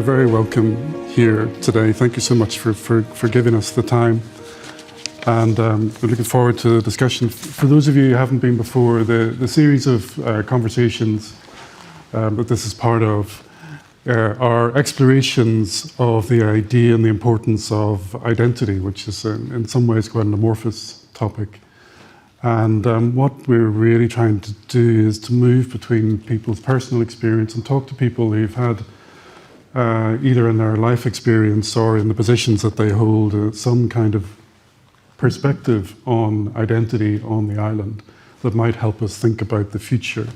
very welcome here today. Thank you so much for giving us the time. And we're looking forward to the discussion. For those of you who haven't been before, the series of conversations that this is part of are explorations of the idea and the importance of identity, which is in some ways quite an amorphous topic. And what we're really trying to do is to move between people's personal experience and talk to people who've had either in their life experience or in the positions that they hold some kind of perspective on identity on the island that might help us think about the future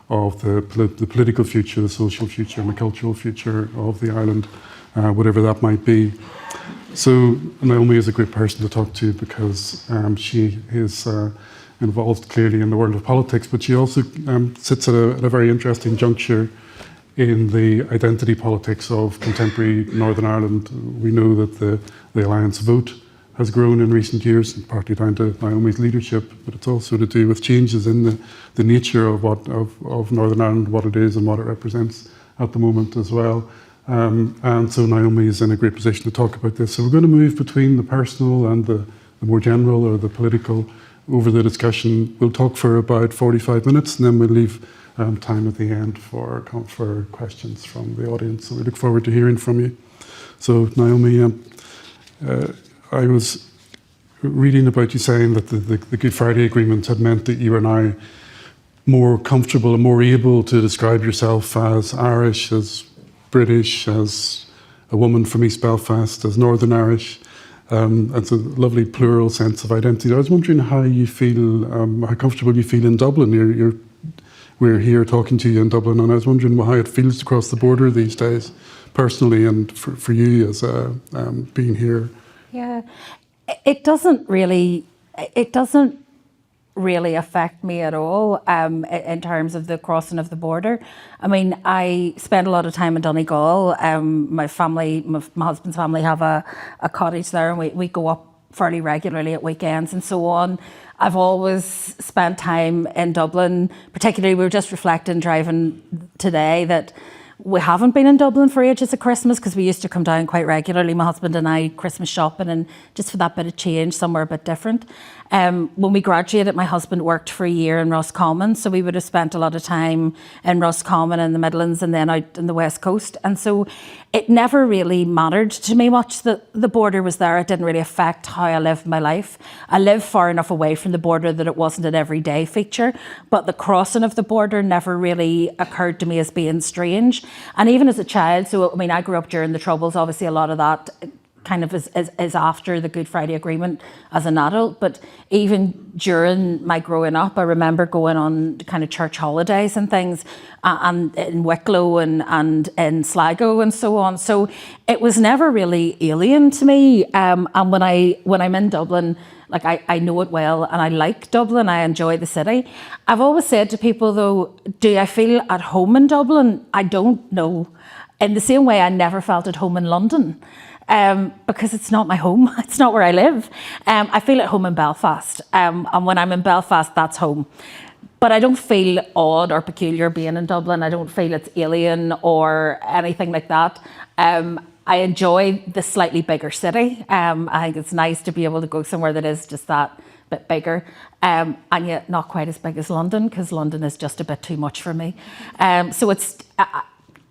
of the political future, the social future, and the cultural future of the island, whatever that might be. So Naomi is a great person to talk to because she is involved clearly in the world of politics, but she also sits at a very interesting juncture in the identity politics of contemporary Northern Ireland. We know that the Alliance vote has grown in recent years, partly down to Naomi's leadership, but it's also to do with changes in the nature of Northern Ireland, what it is and what it represents at the moment as well. And so Naomi is in a great position to talk about this. So we're going to move between the personal and the more general or the political over the discussion. We'll talk for about 45 minutes and then we'll leave time at the end for questions from the audience. So we look forward to hearing from you. So Naomi, I was reading about you saying that the Good Friday Agreement had meant that you are now more comfortable and more able to describe yourself as Irish, as British, as a woman from East Belfast, as Northern Irish. It's a lovely plural sense of identity. I was wondering how you feel, how comfortable you feel in Dublin. We're here talking to you in Dublin, and I was wondering how it feels to cross the border these days, personally, and for you as being here. Yeah, it doesn't really affect me at all in terms of the crossing of the border. I mean, I spend a lot of time in Donegal. My husband's family have a cottage there, and we go up fairly regularly at weekends and so on. I've always spent time in Dublin, particularly we were just reflecting driving today that we haven't been in Dublin for ages at Christmas because we used to come down quite regularly, my husband and I, Christmas shopping, and just for that bit of change, somewhere a bit different. When we graduated, my husband worked for a year in Roscommon, so we would have spent a lot of time in Roscommon in the Midlands and then out in the West Coast. And so it never really mattered to me much that the border was there. It didn't really affect how I lived my life. I lived far enough away from the border that it wasn't an everyday feature, but the crossing of the border never really occurred to me as being strange. And even as a child, so I mean, I grew up during the Troubles, obviously a lot of that kind of is after the Good Friday Agreement as an adult, but even during my growing up, I remember going on kind of church holidays and things, and in Wicklow and in Sligo and so on. So it was never really alien to me. And when I'm in Dublin, like I know it well and I like Dublin, I enjoy the city. I've always said to people though, do I feel at home in Dublin? I don't know. In the same way I never felt at home in London. Because it's not my home, it's not where I live. I feel at home in Belfast, and when I'm in Belfast, that's home. But I don't feel odd or peculiar being in Dublin. I don't feel it's alien or anything like that. I enjoy the slightly bigger city. I think it's nice to be able to go somewhere that is just that bit bigger, and yet not quite as big as London, because London is just a bit too much for me. So it's...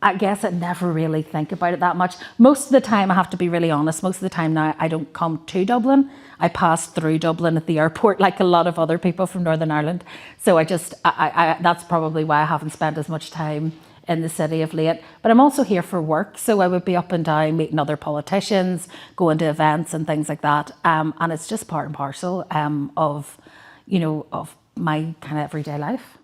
I guess I never really think about it that much. Most of the time, I have to be really honest, most of the time now I don't come to Dublin. I pass through Dublin at the airport like a lot of other people from Northern Ireland. So that's probably why I haven't spent as much time in the city of late. But I'm also here for work, so I would be up and down meeting other politicians, going to events and things like that. And it's just part and parcel of my kind of everyday life.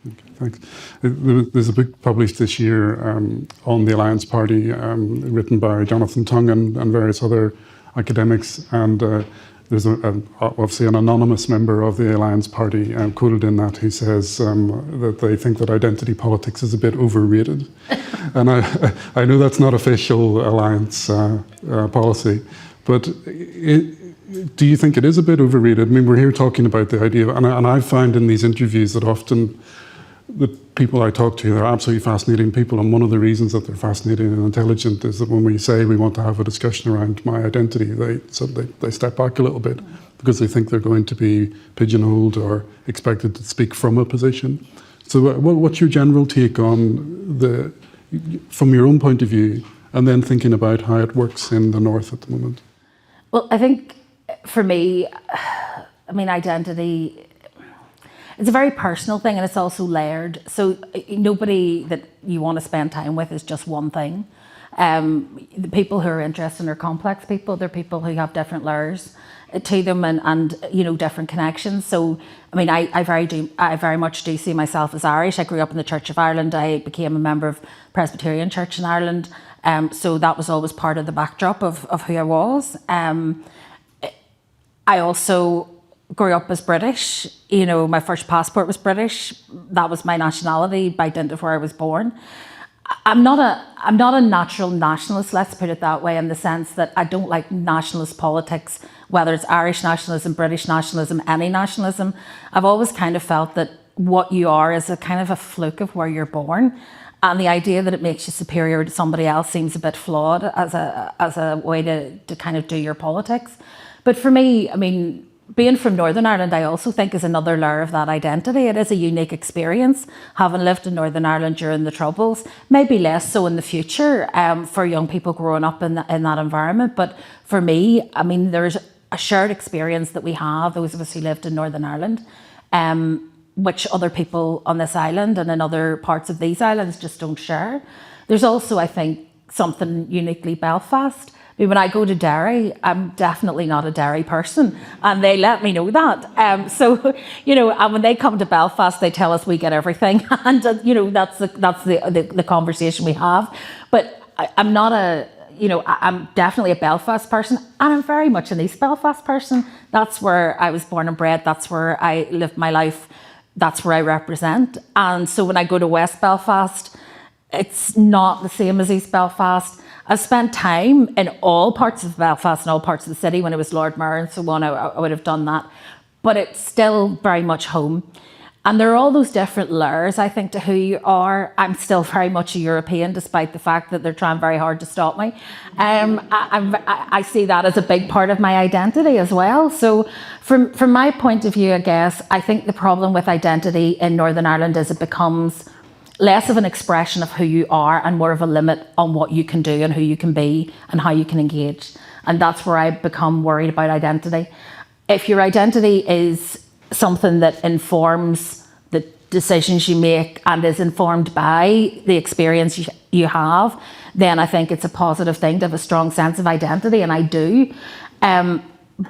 Okay, thanks. There's a book published this year on the Alliance Party, written by Jonathan Tongue and various other academics, and there's obviously an anonymous member of the Alliance Party quoted in that who says that they think that identity politics is a bit overrated. And I know that's not official Alliance policy, but do you think it is a bit overrated? I mean, we're here talking about the idea of, and I found in these interviews that often the people I talk to, they're absolutely fascinating people, and one of the reasons that they're fascinating and intelligent is that when we say we want to have a discussion around my identity, they step back a little bit because they think they're going to be pigeonholed or expected to speak from a position. So what's your general take on from your own point of view, and then thinking about how it works in the North at the moment? Well, I think for me, I mean, identity, it's a very personal thing, and it's also layered. So nobody that you want to spend time with is just one thing. The people who are interested are complex people. They're people who have different layers to them and you know, different connections. So I mean, I very much do see myself as Irish. I grew up in the Church of Ireland. I became a member of Presbyterian Church in Ireland. So that was always part of the backdrop of who I was. I also grew up as British. You know, my first passport was British. That was my nationality by dint of where I was born. I'm not a natural nationalist, let's put it that way, in the sense that I don't like nationalist politics, whether it's Irish nationalism, British nationalism, any nationalism. I've always kind of felt that what you are is a kind of a fluke of where you're born. And the idea that it makes you superior to somebody else seems a bit flawed as a way to kind of do your politics. But for me, I mean, being from Northern Ireland, I also think is another layer of that identity. It is a unique experience, having lived in Northern Ireland during the Troubles, maybe less so in the future for young people growing up in that environment. But for me, I mean, there's a shared experience that we have, those of us who lived in Northern Ireland, which other people on this island and in other parts of these islands just don't share. There's also, I think, something uniquely Belfast. I mean, when I go to Derry, I'm definitely not a Derry person, and they let me know that. So, you know, and when they come to Belfast, they tell us we get everything, and you know, that's the conversation we have. But I'm not I'm definitely a Belfast person, and I'm very much an East Belfast person. That's where I was born and bred. That's where I lived my life. That's where I represent. And so when I go to West Belfast, it's not the same as East Belfast. I've spent time in all parts of Belfast and all parts of the city. When I was Lord Mayor and so on, I would have done that. But it's still very much home. And there are all those different layers, I think, to who you are. I'm still very much a European, despite the fact that they're trying very hard to stop me. I see that as a big part of my identity as well. So from my point of view, I guess, I think the problem with identity in Northern Ireland is it becomes less of an expression of who you are and more of a limit on what you can do and who you can be and how you can engage. And that's where I become worried about identity. If your identity is something that informs the decisions you make and is informed by the experience you have, then I think it's a positive thing to have a strong sense of identity, and I do.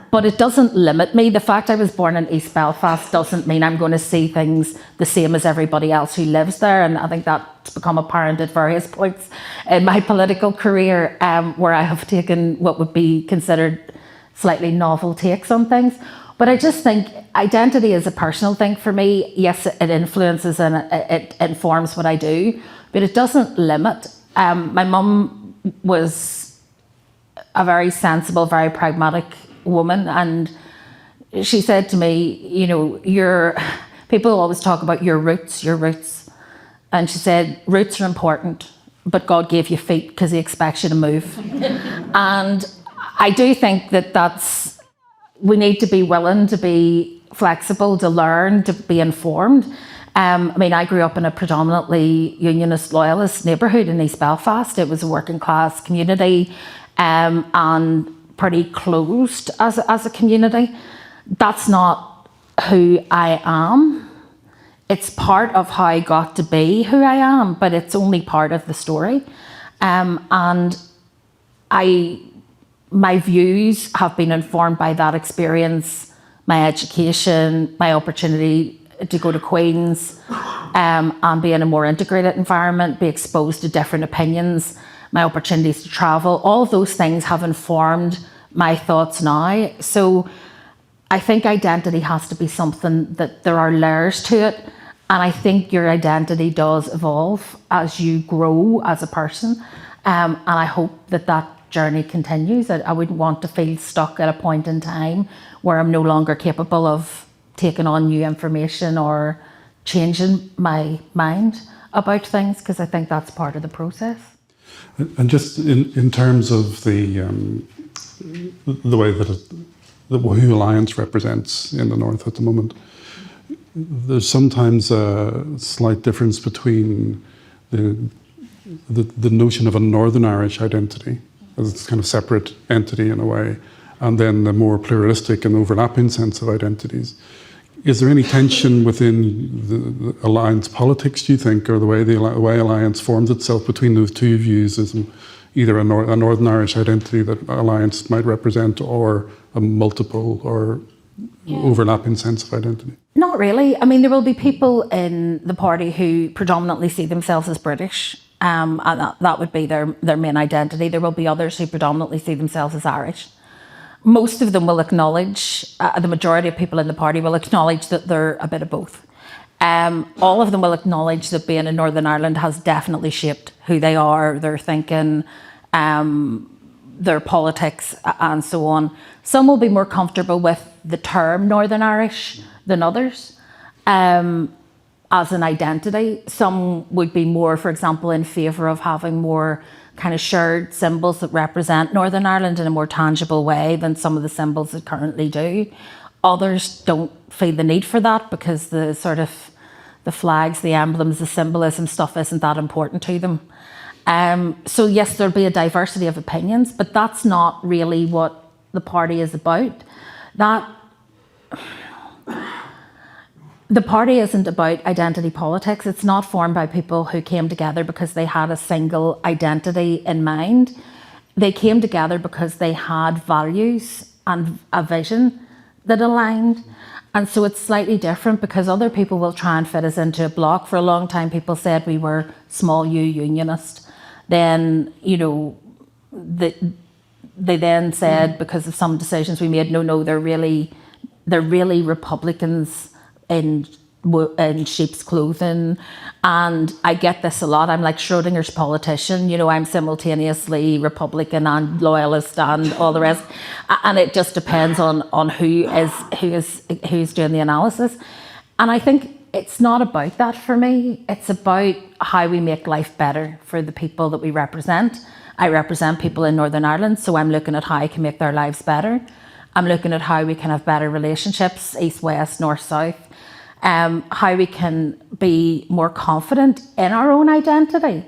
But it doesn't limit me. The fact I was born in East Belfast doesn't mean I'm going to see things the same as everybody else who lives there. And I think that's become apparent at various points in my political career, where I have taken what would be considered slightly novel takes on things. But I just think identity is a personal thing for me. Yes, it influences and it informs what I do, but it doesn't limit. My mum was a very sensible, very pragmatic woman, and she said to me, you know, people always talk about your roots, and she said roots are important, but God gave you feet because he expects you to move. And I do think we need to be willing to be flexible, to learn, to be informed. I mean, I grew up in a predominantly unionist, loyalist neighbourhood in East Belfast. It was a working class community, and pretty closed as a community. That's not who I am. It's part of how I got to be who I am, but it's only part of the story. And my views have been informed by that experience, my education, my opportunity to go to Queen's, and be in a more integrated environment, be exposed to different opinions, my opportunities to travel. All of those things have informed my thoughts now. So I think identity has to be something that there are layers to it. And I think your identity does evolve as you grow as a person. And I hope that journey continues. I wouldn't want to feel stuck at a point in time where I'm no longer capable of taking on new information or changing my mind about things, because I think that's part of the process. And just in terms of the way that who Alliance represents in the North at the moment, there's sometimes a slight difference between the notion of a Northern Irish identity as a kind of separate entity in a way, and then the more pluralistic and overlapping sense of identities. Is there any tension within the Alliance politics, do you think, or the way Alliance forms itself between those two views, as either a Northern Irish identity that Alliance might represent, or a multiple or overlapping sense of identity? Not really. I mean, there will be people in the party who predominantly see themselves as British, and that would be their main identity. There will be others who predominantly see themselves as Irish. Most of them will acknowledge, the majority of people in the party will acknowledge that they're a bit of both. All of them will acknowledge that being in Northern Ireland has definitely shaped who they are, their thinking, their politics, and so on. Some will be more comfortable with the term Northern Irish than others as an identity. Some would be more, for example, in favour of having more kind of shared symbols that represent Northern Ireland in a more tangible way than some of the symbols that currently do. Others don't feel the need for that, because the sort of the flags, the emblems, the symbolism stuff isn't that important to them. So yes, there'll be a diversity of opinions, but that's not really what the party is about. The party isn't about identity politics. It's not formed by people who came together because they had a single identity in mind. They came together because they had values and a vision that aligned. And so it's slightly different, because other people will try and fit us into a block. For a long time, people said we were small U unionist. Then, they then said, because of some decisions we made, no, they're really Republicans in sheep's clothing. And I get this a lot. I'm like Schrodinger's politician. I'm simultaneously Republican and loyalist and all the rest. And it just depends on who's doing the analysis. And I think it's not about that for me. It's about how we make life better for the people that we represent. I represent people in Northern Ireland, so I'm looking at how I can make their lives better. I'm looking at how we can have better relationships, east, west, north, south. How we can be more confident in our own identity,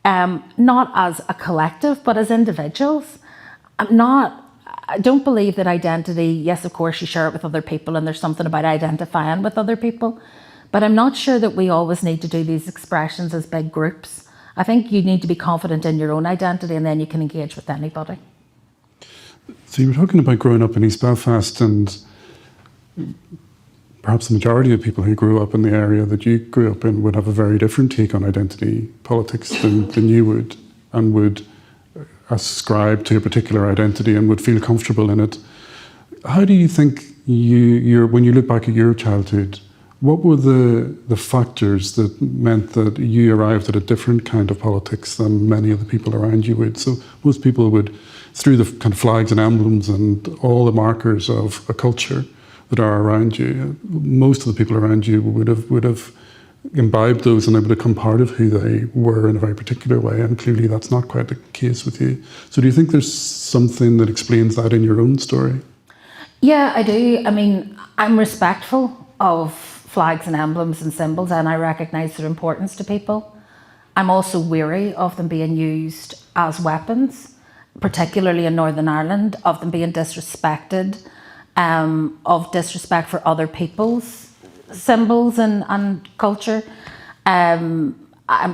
not as a collective, but as individuals. I don't believe that identity, yes, of course, you share it with other people, and there's something about identifying with other people, but I'm not sure that we always need to do these expressions as big groups. I think you need to be confident in your own identity, and then you can engage with anybody. So you were talking about growing up in East Belfast, and perhaps the majority of people who grew up in the area that you grew up in would have a very different take on identity politics than you would, and would ascribe to a particular identity and would feel comfortable in it. How do you think when you look back at your childhood, what were the factors that meant that you arrived at a different kind of politics than many of the people around you would? So most people would, through the kind of flags and emblems and all the markers of a culture that are around you, most of the people around you would have imbibed those, and they would become part of who they were in a very particular way, and clearly that's not quite the case with you. So do you think there's something that explains that in your own story? Yeah, I do. I mean, I'm respectful of flags and emblems and symbols, and I recognise their importance to people. I'm also wary of them being used as weapons, particularly in Northern Ireland, of them being disrespected, of disrespect for other people's symbols and culture. I'm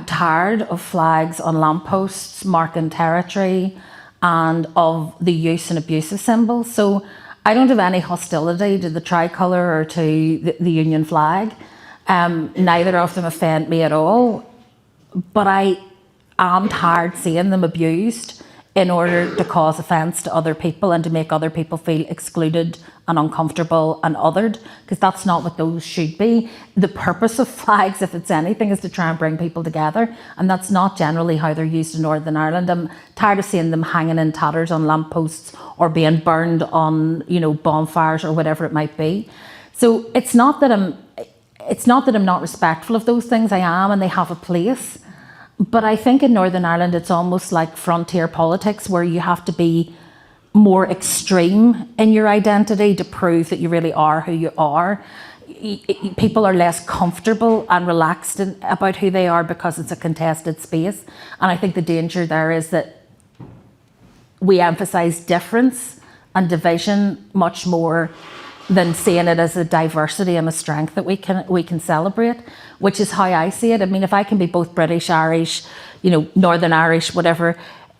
tired of flags on lampposts marking territory, and of the use and abuse of symbols. So I don't have any hostility to the tricolour or to the Union flag. Neither of them offend me at all. But I am tired seeing them abused in order to cause offence to other people and to make other people feel excluded and uncomfortable and othered, because that's not what those should be. The purpose of flags, if it's anything, is to try and bring people together, and that's not generally how they're used in Northern Ireland. I'm tired of seeing them hanging in tatters on lampposts or being burned on, bonfires or whatever it might be. So it's not that it's not that I'm not respectful of those things, I am, and they have a place. But I think in Northern Ireland, it's almost like frontier politics where you have to be more extreme in your identity to prove that you really are who you are. People are less comfortable and relaxed about who they are because it's a contested space. And I think the danger there is that we emphasise difference and division much more than seeing it as a diversity and a strength that we can celebrate, which is how I see it. I mean, if I can be both British, Irish, Northern Irish, whatever,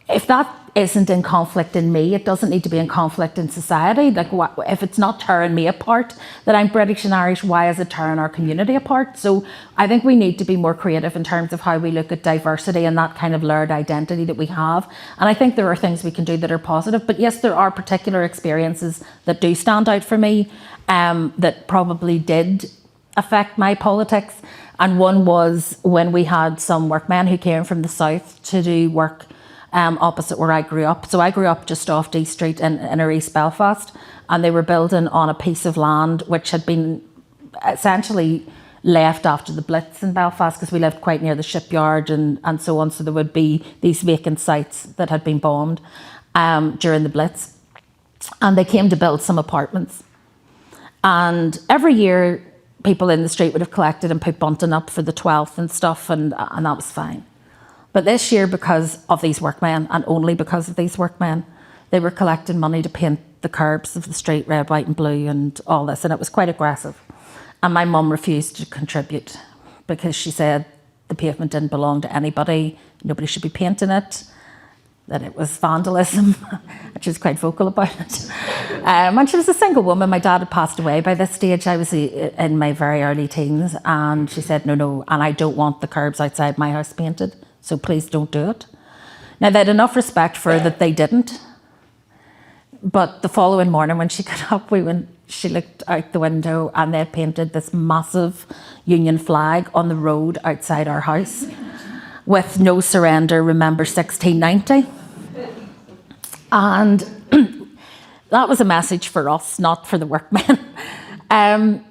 if that isn't in conflict in me, it doesn't need to be in conflict in society. Like, if it's not tearing me apart that I'm British and Irish, why is it tearing our community apart? So I think we need to be more creative in terms of how we look at diversity and that kind of layered identity that we have. And I think there are things we can do that are positive. But yes, there are particular experiences that do stand out for me that probably did affect my politics. And one was when we had some workmen who came from the south to do work opposite where I grew up. So I grew up just off D Street in East Belfast, and they were building on a piece of land which had been essentially left after the Blitz in Belfast, because we lived quite near the shipyard and so on. So there would be these vacant sites that had been bombed during the Blitz. And they came to build some apartments. And every year, people in the street would have collected and put bunting up for the 12th and stuff, and that was fine. But this year, because of these workmen, and only because of these workmen, they were collecting money to paint the curbs of the street red, white and blue and all this, and it was quite aggressive. And my mum refused to contribute because she said the pavement didn't belong to anybody, nobody should be painting it, that it was vandalism, and she was quite vocal about it. And she was a single woman. My dad had passed away by this stage. I was in my very early teens, and she said, no, and I don't want the curbs outside my house painted, so please don't do it. Now, they had enough respect for her that they didn't. But the following morning when she got up, she looked out the window and they had painted this massive Union flag on the road outside our house with "No surrender, remember 1690. And that was a message for us, not for the workmen. And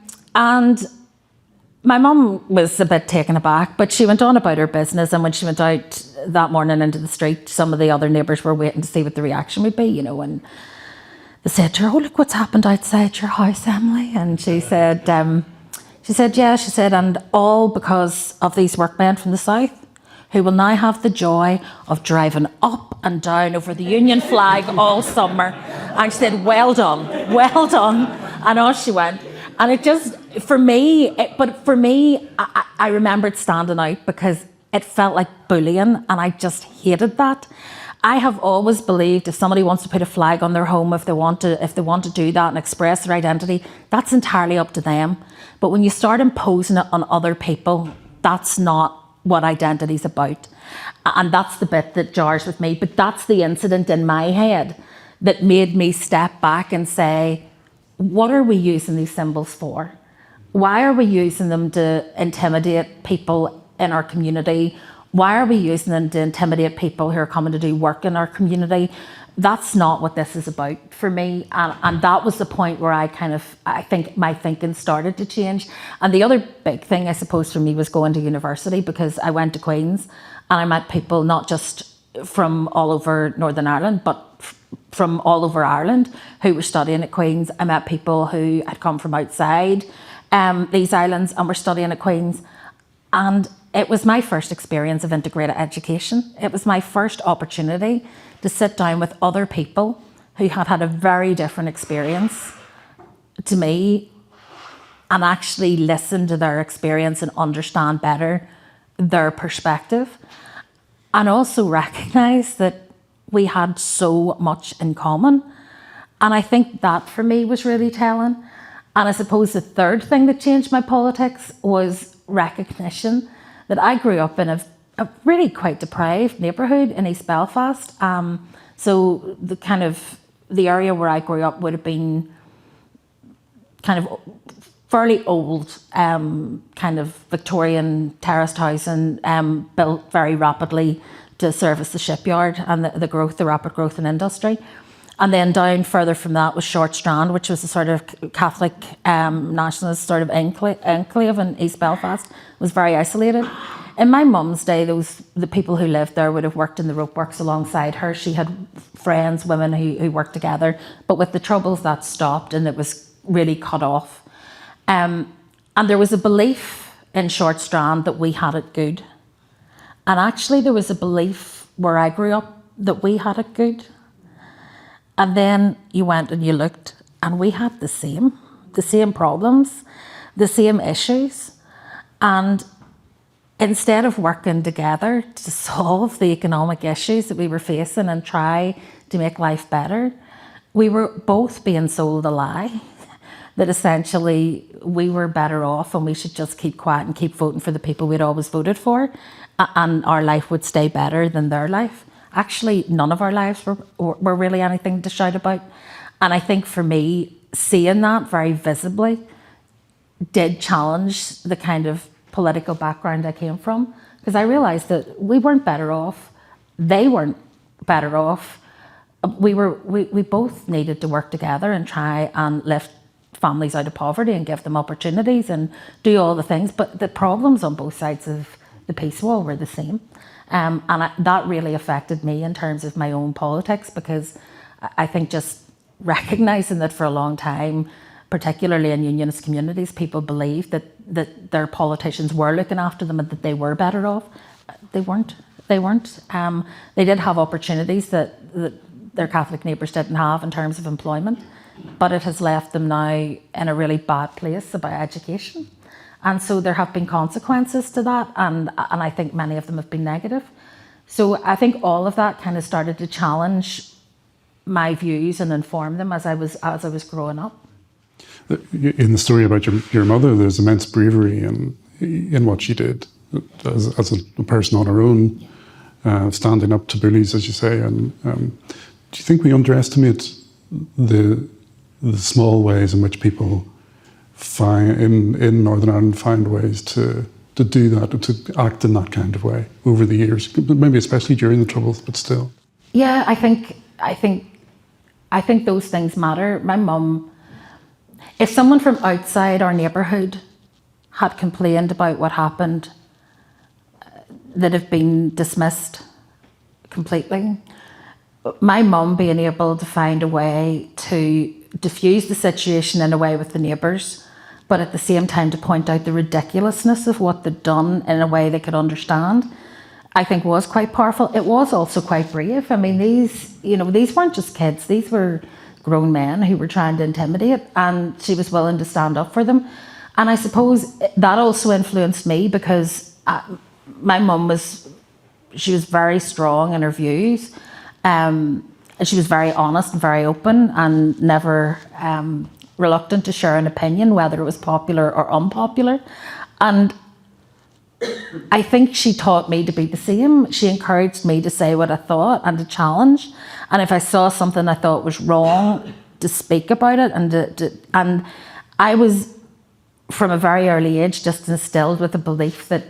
my mum was a bit taken aback, but she went on about her business. And when she went out that morning into the street, some of the other neighbours were waiting to see what the reaction would be, and they said to her, "Oh, look what's happened outside your house, Emily." And she said, and all because of these workmen from the south who will now have the joy of driving up and down over the Union flag all summer. And she said, well done. And off she went. And it just, for me, I remembered standing out because it felt like bullying, and I just hated that. I have always believed if somebody wants to put a flag on their home, if they want to do that and express their identity, that's entirely up to them. But when you start imposing it on other people, that's not what identity is about. And that's the bit that jars with me. But that's the incident in my head that made me step back and say, what are we using these symbols for? Why are we using them to intimidate people in our community? Why are we using them to intimidate people who are coming to do work in our community? That's not what this is about for me. And that was the point where I think my thinking started to change. And the other big thing, I suppose, for me was going to university, because I went to Queen's and I met people not just from all over Northern Ireland, but from all over Ireland who were studying at Queen's. I met people who had come from outside these islands and were studying at Queen's. And it was my first experience of integrated education. It was my first opportunity to sit down with other people who had had a very different experience to me and actually listen to their experience and understand better their perspective, and also recognise that we had so much in common. And I think that for me was really telling. And I suppose the third thing that changed my politics was recognition that I grew up in a really quite deprived neighbourhood in East Belfast. So the area where I grew up would have been kind of fairly old, kind of Victorian terraced housing, built very rapidly to service the shipyard and the rapid growth in industry. And then down further from that was Short Strand, which was a sort of Catholic nationalist sort of enclave in East Belfast. It was very isolated. In my mum's day, the people who lived there would have worked in the rope works alongside her. She had friends, women who worked together. But with the Troubles, that stopped and it was really cut off. And there was a belief in Short Strand that we had it good. And actually there was a belief where I grew up that we had it good. And then you went and you looked and we had the same problems, the same issues. And instead of working together to solve the economic issues that we were facing and try to make life better, we were both being sold a lie that essentially we were better off and we should just keep quiet and keep voting for the people we'd always voted for, and our life would stay better than their life. Actually, none of our lives were really anything to shout about. And I think for me, seeing that very visibly did challenge the kind of political background I came from, because I realised that we weren't better off, they weren't better off. We both needed to work together and try and lift families out of poverty and give them opportunities and do all the things. But the problems on both sides of the peace wall were the same. That really affected me in terms of my own politics, because I think just recognising that for a long time, particularly in unionist communities, people believed that their politicians were looking after them and that they were better off. They weren't. They did have opportunities that their Catholic neighbours didn't have in terms of employment, but it has left them now in a really bad place about education. And so there have been consequences to that, and I think many of them have been negative. So I think all of that kind of started to challenge my views and inform them as I was growing up. In the story about your mother, there's immense bravery in what she did as a person on her own, standing up to bullies, as you say. And do you think we underestimate the small ways in which people in Northern Ireland find ways to do that, to act in that kind of way over the years, maybe especially during the Troubles, but still? Yeah, I think those things matter. My mum, if someone from outside our neighbourhood had complained about what happened, that have been dismissed completely, my mum being able to find a way to diffuse the situation in a way with the neighbours, but at the same time to point out the ridiculousness of what they'd done in a way they could understand, I think was quite powerful. It was also quite brave. I mean, these weren't just kids, these were grown men who were trying to intimidate, and she was willing to stand up for them. And I suppose that also influenced me, because my mum was very strong in her views. She was very honest and very open, and never reluctant to share an opinion, whether it was popular or unpopular. And I think she taught me to be the same. She encouraged me to say what I thought and to challenge. And if I saw something I thought was wrong, to speak about it. And I was, from a very early age, just instilled with the belief that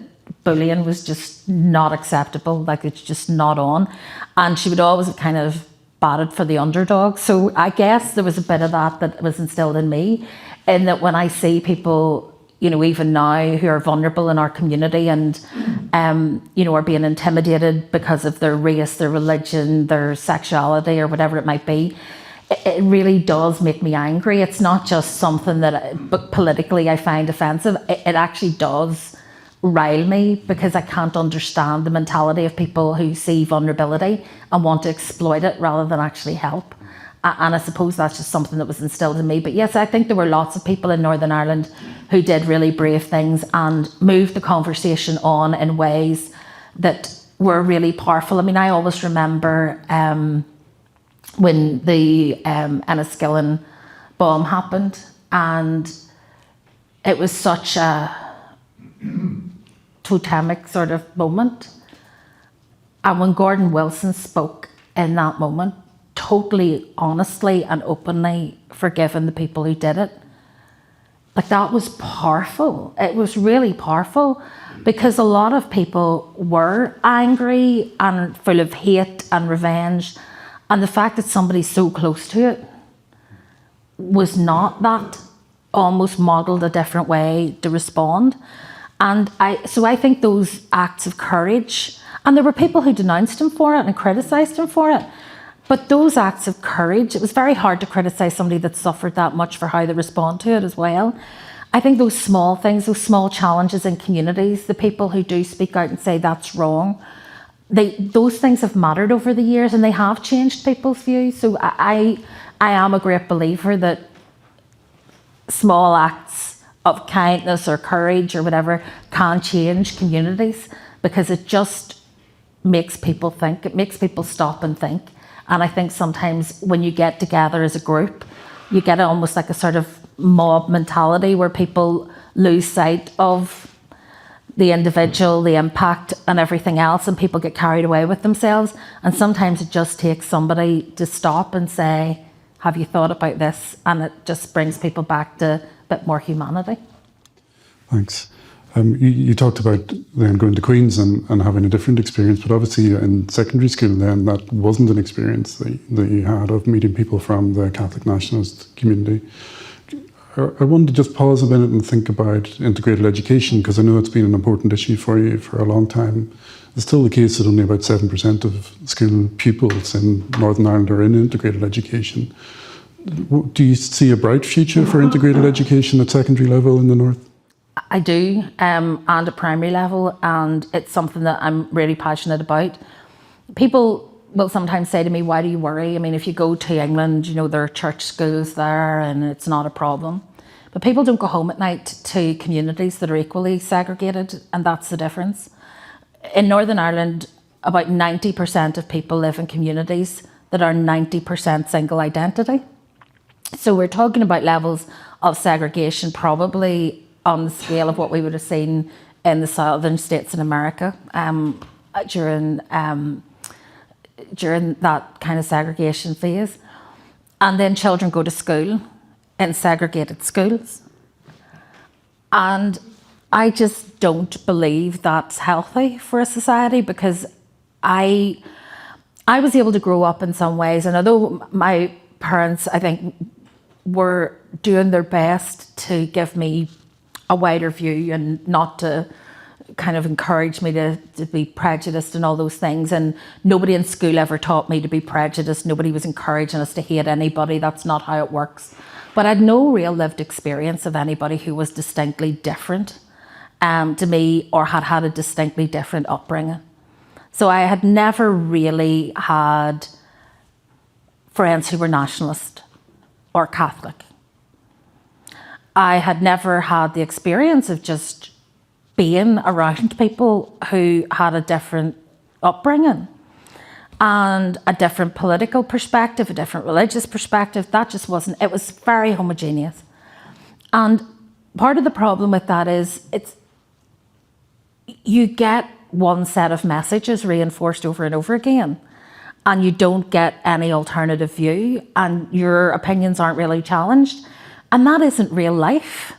bullying was just not acceptable, like it's just not on. And she would always kind of batted for the underdog. So I guess there was a bit of that was instilled in me, in that when I see people, even now, who are vulnerable in our community and, are being intimidated because of their race, their religion, their sexuality, or whatever it might be, it really does make me angry. It's not just something but politically I find offensive. It actually does rile me, because I can't understand the mentality of people who see vulnerability and want to exploit it rather than actually help. And I suppose that's just something that was instilled in me. But yes, I think there were lots of people in Northern Ireland who did really brave things and moved the conversation on in ways that were really powerful. I mean, I always remember when the Enniskillen bomb happened, and it was such a totemic sort of moment. And when Gordon Wilson spoke in that moment, totally honestly and openly forgiving the people who did it, like, that was powerful. It was really powerful, because a lot of people were angry and full of hate and revenge, And the fact that somebody's so close to it was not that, almost modelled a different way to respond. And so I think those acts of courage, and there were people who denounced him for it and criticised him for it, but those acts of courage, it was very hard to criticise somebody that suffered that much for how they respond to it as well. I think those small things, those small challenges in communities, the people who do speak out and say that's wrong, those things have mattered over the years and they have changed people's views. So I am a great believer that small acts of kindness or courage or whatever can change communities, because it just makes people think, it makes people stop and think. And I think sometimes when you get together as a group, you get almost like a sort of mob mentality where people lose sight of the individual, the impact and everything else, and people get carried away with themselves. And sometimes it just takes somebody to stop and say, have you thought about this? And it just brings people back to a bit more humanity. Thanks. You talked about then going to Queen's and having a different experience, but obviously in secondary school then that wasn't an experience that you had of meeting people from the Catholic nationalist community. I wanted to just pause a minute and think about integrated education, because I know it's been an important issue for you for a long time. It's still the case that only about 7% of school pupils in Northern Ireland are in integrated education. Do you see a bright future for integrated education at secondary level in the North? I do, and at primary level, and it's something that I'm really passionate about. People will sometimes say to me, why do you worry? I mean, if you go to England, you know, there are church schools there and it's not a problem. But people don't go home at night to communities that are equally segregated, and that's the difference. In Northern Ireland, about 90% of people live in communities that are 90% single identity. So we're talking about levels of segregation probably on the scale of what we would have seen in the southern states in America during that kind of segregation phase. And then children go to school in segregated schools. And I just don't believe that's healthy for a society, because I was able to grow up in some ways, and although my parents, I think, were doing their best to give me a wider view and not to kind of encourage me to be prejudiced and all those things. And nobody in school ever taught me to be prejudiced. Nobody was encouraging us to hate anybody. That's not how it works. But I had no real lived experience of anybody who was distinctly different to me or had had a distinctly different upbringing. So I had never really had friends who were nationalist or Catholic. I had never had the experience of just being around people who had a different upbringing and a different political perspective, a different religious perspective. That just wasn't, it was very homogeneous. And part of the problem with that is you get one set of messages reinforced over and over again, and you don't get any alternative view, and your opinions aren't really challenged. And that isn't real life.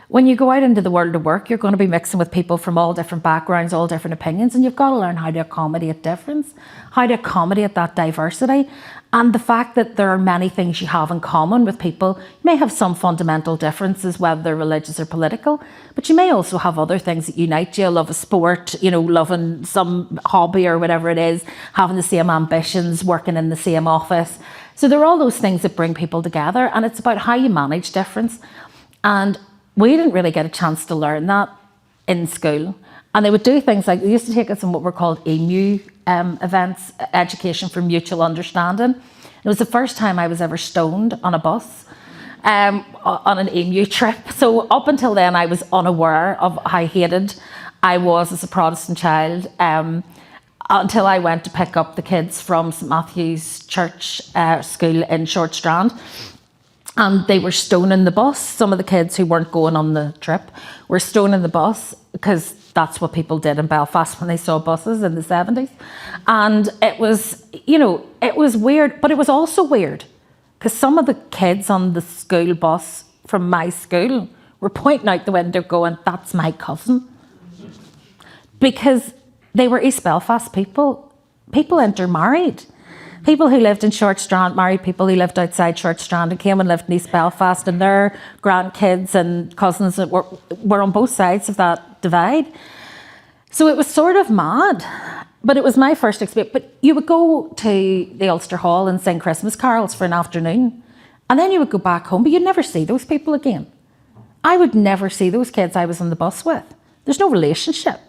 When you go out into the world of work, you're going to be mixing with people from all different backgrounds, all different opinions, and you've got to learn how to accommodate difference, how to accommodate that diversity. And the fact that there are many things you have in common with people. You may have some fundamental differences, whether they're religious or political, but you may also have other things that unite you. Love a sport, you know, loving some hobby or whatever it is, having the same ambitions, working in the same office. So there are all those things that bring people together, and it's about how you manage difference. And we didn't really get a chance to learn that in school. And they would do things like, they used to take us in what were called EMU events, Education for Mutual Understanding. It was the first time I was ever stoned on a bus on an EMU trip. So up until then, I was unaware of how hated I was as a Protestant child. Until I went to pick up the kids from St Matthew's Church School in Short Strand. And they were stoning the bus. Some of the kids who weren't going on the trip were stoning the bus, because that's what people did in Belfast when they saw buses in the 70s. And it was, you know, it was weird, but it was also weird, because some of the kids on the school bus from my school were pointing out the window going, that's my cousin. Because they were East Belfast people intermarried. People who lived in Short Strand, married people who lived outside Short Strand and came and lived in East Belfast, and their grandkids and cousins that were on both sides of that divide. So it was sort of mad, but it was my first experience. But you would go to the Ulster Hall and sing Christmas carols for an afternoon, and then you would go back home, but you'd never see those people again. I would never see those kids I was on the bus with. There's no relationship.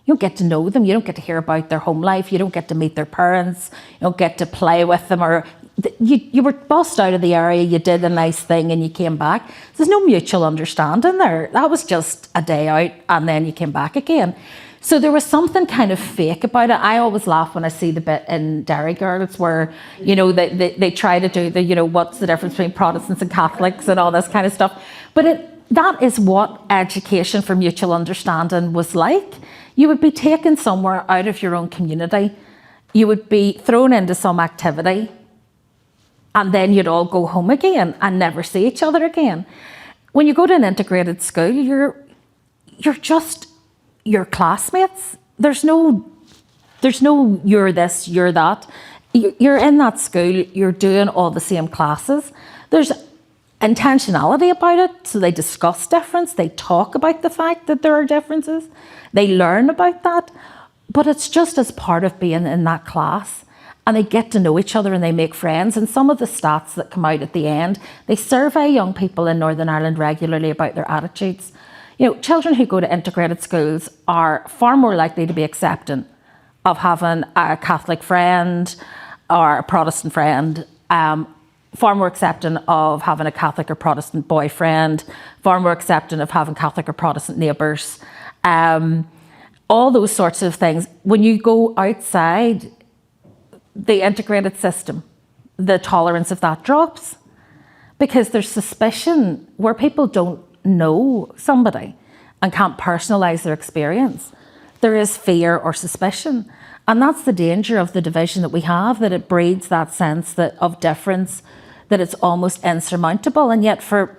You don't get to know them. You don't get to hear about their home life. You don't get to meet their parents. You don't get to play with them. Or you were bussed out of the area. You did a nice thing and you came back. There's no mutual understanding there. That was just a day out and then you came back again. So there was something kind of fake about it. I always laugh when I see the bit in Dairy Girls where, they try to do the, what's the difference between Protestants and Catholics and all this kind of stuff. But that is what education for mutual understanding was like. You would be taken somewhere out of your own community. You would be thrown into some activity and then you'd all go home again and never see each other again. When you go to an integrated school, you're just your classmates. There's no you're this, you're that. You're in that school, you're doing all the same classes. There's intentionality about it, so they discuss difference, they talk about the fact that there are differences, they learn about that, but it's just as part of being in that class, and they get to know each other and they make friends. And some of the stats that come out at the end, they survey young people in Northern Ireland regularly about their attitudes. Children who go to integrated schools are far more likely to be accepting of having a Catholic friend or a Protestant friend, far more accepting of having a Catholic or Protestant boyfriend, far more accepting of having Catholic or Protestant neighbours, all those sorts of things. When you go outside the integrated system, the tolerance of that drops because there's suspicion where people don't know somebody and can't personalise their experience. There is fear or suspicion. And that's the danger of the division that we have, that it breeds that sense of difference, that it's almost insurmountable. And yet for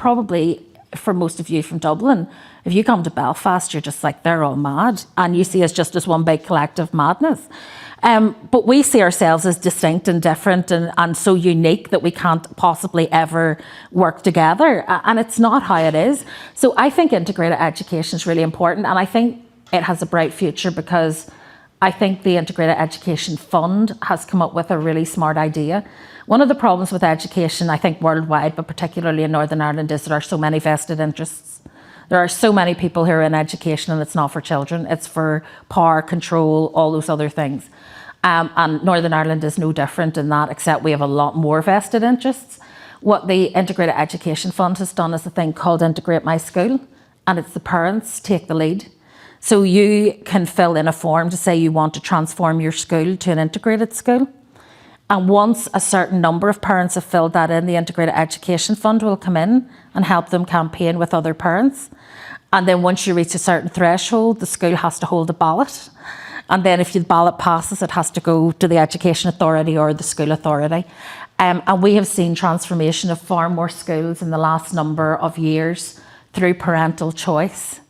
most of you from Dublin, if you come to Belfast, you're just like, they're all mad. And you see us just as one big collective madness. But we see ourselves as distinct and different and so unique that we can't possibly ever work together. And it's not how it is. So I think integrated education is really important. And I think it has a bright future because I think the Integrated Education Fund has come up with a really smart idea. One of the problems with education, I think worldwide, but particularly in Northern Ireland, is there are so many vested interests. There are so many people who are in education and it's not for children, it's for power, control, all those other things. And Northern Ireland is no different in that, except we have a lot more vested interests. What the Integrated Education Fund has done is a thing called Integrate My School, and it's the parents take the lead. So you can fill in a form to say you want to transform your school to an integrated school. And once a certain number of parents have filled that in, the Integrated Education Fund will come in and help them campaign with other parents. And then once you reach a certain threshold, the school has to hold a ballot. And then if the ballot passes, it has to go to the Education Authority or the School Authority. And we have seen transformation of far more schools in the last number of years through parental choice.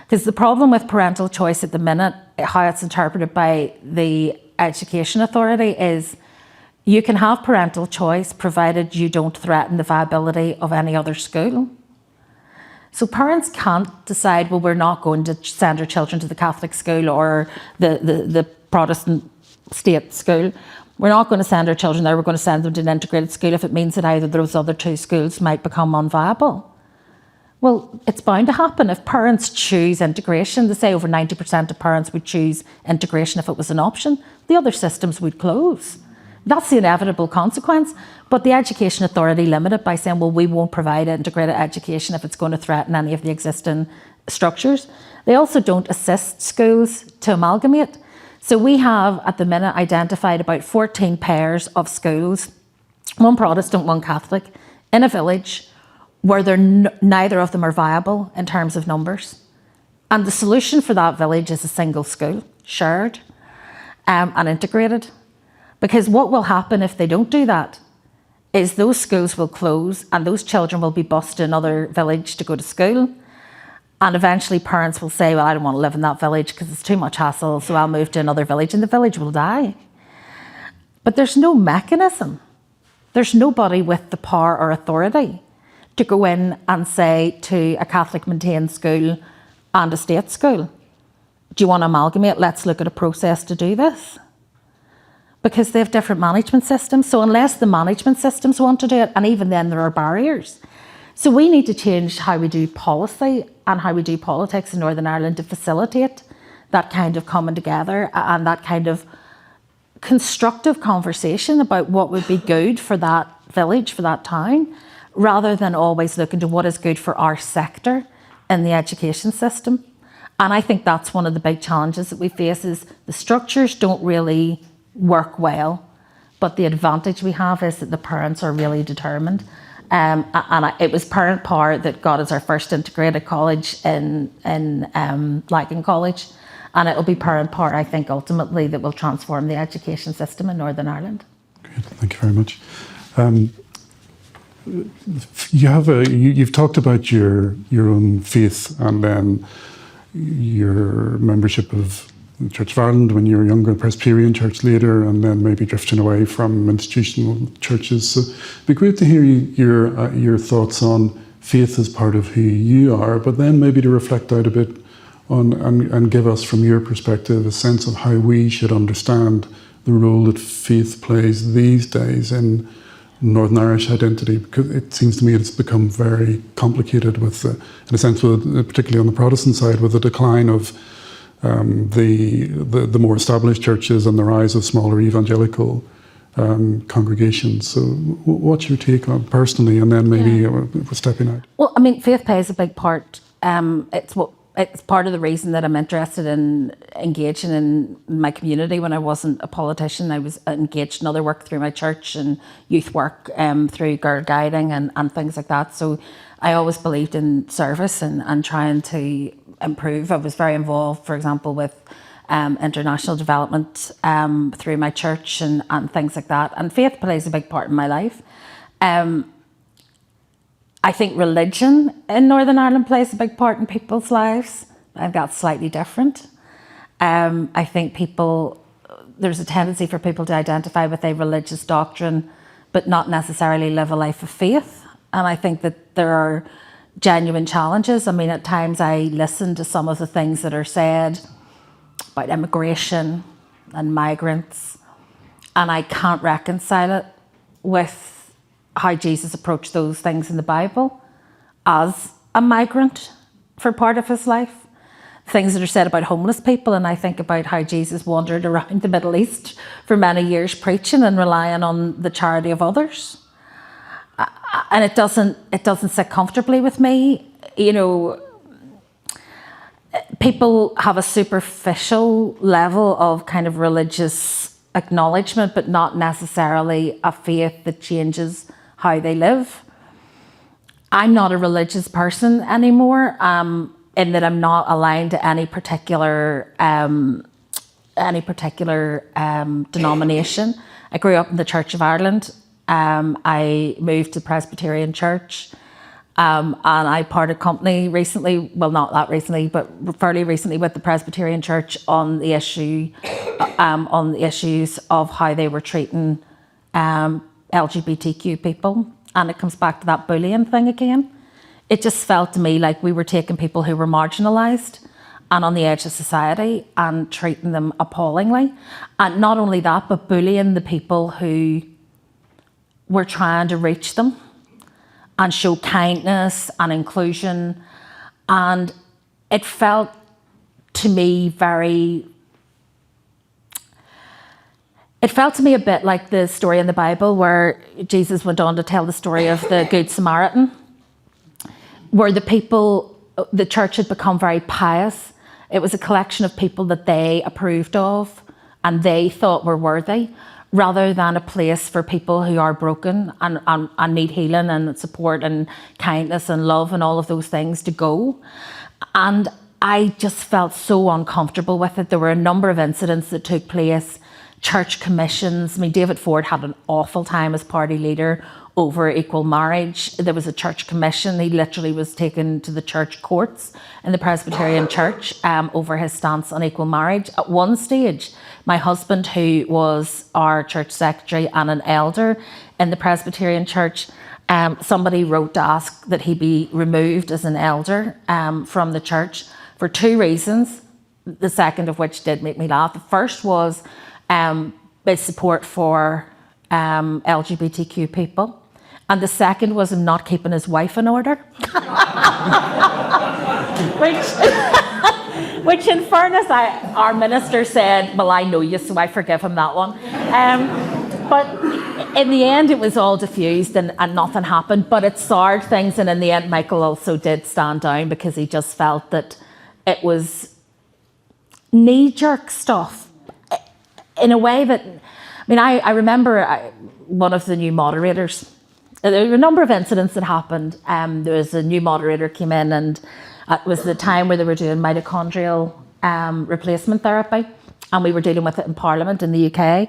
Because the problem with parental choice at the minute, how it's interpreted by the Education Authority, is you can have parental choice provided you don't threaten the viability of any other school. So parents can't decide, well, we're not going to send our children to the Catholic school or the Protestant state school. We're not going to send our children there, we're going to send them to an integrated school if it means that either of those other two schools might become unviable. Well, it's bound to happen if parents choose integration. They say over 90% of parents would choose integration if it was an option. The other systems would close. That's the inevitable consequence. But the Education Authority limit it by saying, well, we won't provide integrated education if it's going to threaten any of the existing structures. They also don't assist schools to amalgamate. So we have, at the minute, identified about 14 pairs of schools, one Protestant, one Catholic, in a village where neither of them are viable in terms of numbers. And the solution for that village is a single school, shared and integrated. Because what will happen if they don't do that is those schools will close and those children will be bused to another village to go to school. And eventually parents will say, well, I don't want to live in that village because it's too much hassle, so I'll move to another village, and the village will die. But there's no mechanism. There's nobody with the power or authority to go in and say to a Catholic maintained school and a state school, do you want to amalgamate? Let's look at a process to do this. Because they have different management systems. So unless the management systems want to do it, and even then there are barriers. So we need to change how we do policy and how we do politics in Northern Ireland to facilitate that kind of coming together and that kind of constructive conversation about what would be good for that village, for that town, rather than always looking to what is good for our sector in the education system. And I think that's one of the big challenges that we face is the structures don't really work but the advantage we have is that the parents are really determined. It was parent power that got us our first integrated college in Lycan College, and it'll be parent power, I think, ultimately that will transform the education system in Northern Ireland. Great, thank you very much. You've talked about your own faith and then your membership of the Church of Ireland when you were younger, Presbyterian Church later, and then maybe drifting away from institutional churches. So it'd be great to hear your thoughts on faith as part of who you are, but then maybe to reflect out a bit on and give us from your perspective a sense of how we should understand the role that faith plays these days in Northern Irish identity, because it seems to me it's become very complicated with, in a sense, particularly on the Protestant side, with the decline of the more established churches and the rise of smaller evangelical congregations. So what's your take on personally, and then maybe stepping out? Well, I mean, faith plays a big part. It's part of the reason that I'm interested in engaging in my community. When I wasn't a politician, I was engaged in other work through my church and youth work through girl guiding and things like that. So I always believed in service and trying to improve. I was very involved, for example, with international development through my church and things like that. And faith plays a big part in my life. I think religion in Northern Ireland plays a big part in people's lives. I think that's slightly different. I think there's a tendency for people to identify with a religious doctrine, but not necessarily live a life of faith. And I think that there are genuine challenges. I mean, at times I listen to some of the things that are said about immigration and migrants, and I can't reconcile it with how Jesus approached those things in the Bible as a migrant for part of his life. Things that are said about homeless people, and I think about how Jesus wandered around the Middle East for many years preaching and relying on the charity of others. And it doesn't sit comfortably with me. You know, people have a superficial level of kind of religious acknowledgement, but not necessarily a faith that changes how they live. I'm not a religious person anymore, in that I'm not aligned to any particular denomination. I grew up in the Church of Ireland. I moved to the Presbyterian Church, and I parted company recently, well, not that recently, but fairly recently, with the Presbyterian Church on the issues of how they were treating LGBTQ people. And it comes back to that bullying thing again. It just felt to me like we were taking people who were marginalised and on the edge of society and treating them appallingly. And not only that, but bullying the people who were trying to reach them and show kindness and inclusion. And it felt to me a bit like the story in the Bible where Jesus went on to tell the story of the Good Samaritan, where the church had become very pious. It was a collection of people that they approved of and they thought were worthy, rather than a place for people who are broken and need healing and support and kindness and love and all of those things to go. And I just felt so uncomfortable with it. There were a number of incidents that took place, church commissions. I mean, David Ford had an awful time as party leader over equal marriage. There was a church commission. He literally was taken to the church courts in the Presbyterian Church over his stance on equal marriage. At one stage, my husband, who was our church secretary and an elder in the Presbyterian Church, somebody wrote to ask that he be removed as an elder from the church for two reasons, the second of which did make me laugh. The first was his support for LGBTQ people. And the second was him not keeping his wife in order. which in fairness, our minister said, well, I know you, so I forgive him that one. But in the end, it was all diffused and nothing happened. But it soured things. And in the end, Michael also did stand down because he just felt that it was knee-jerk stuff in a way that, I remember one of the new moderators. There were a number of incidents that happened. There was a new moderator came in, and it was the time where they were doing mitochondrial replacement therapy, and we were dealing with it in Parliament in the UK.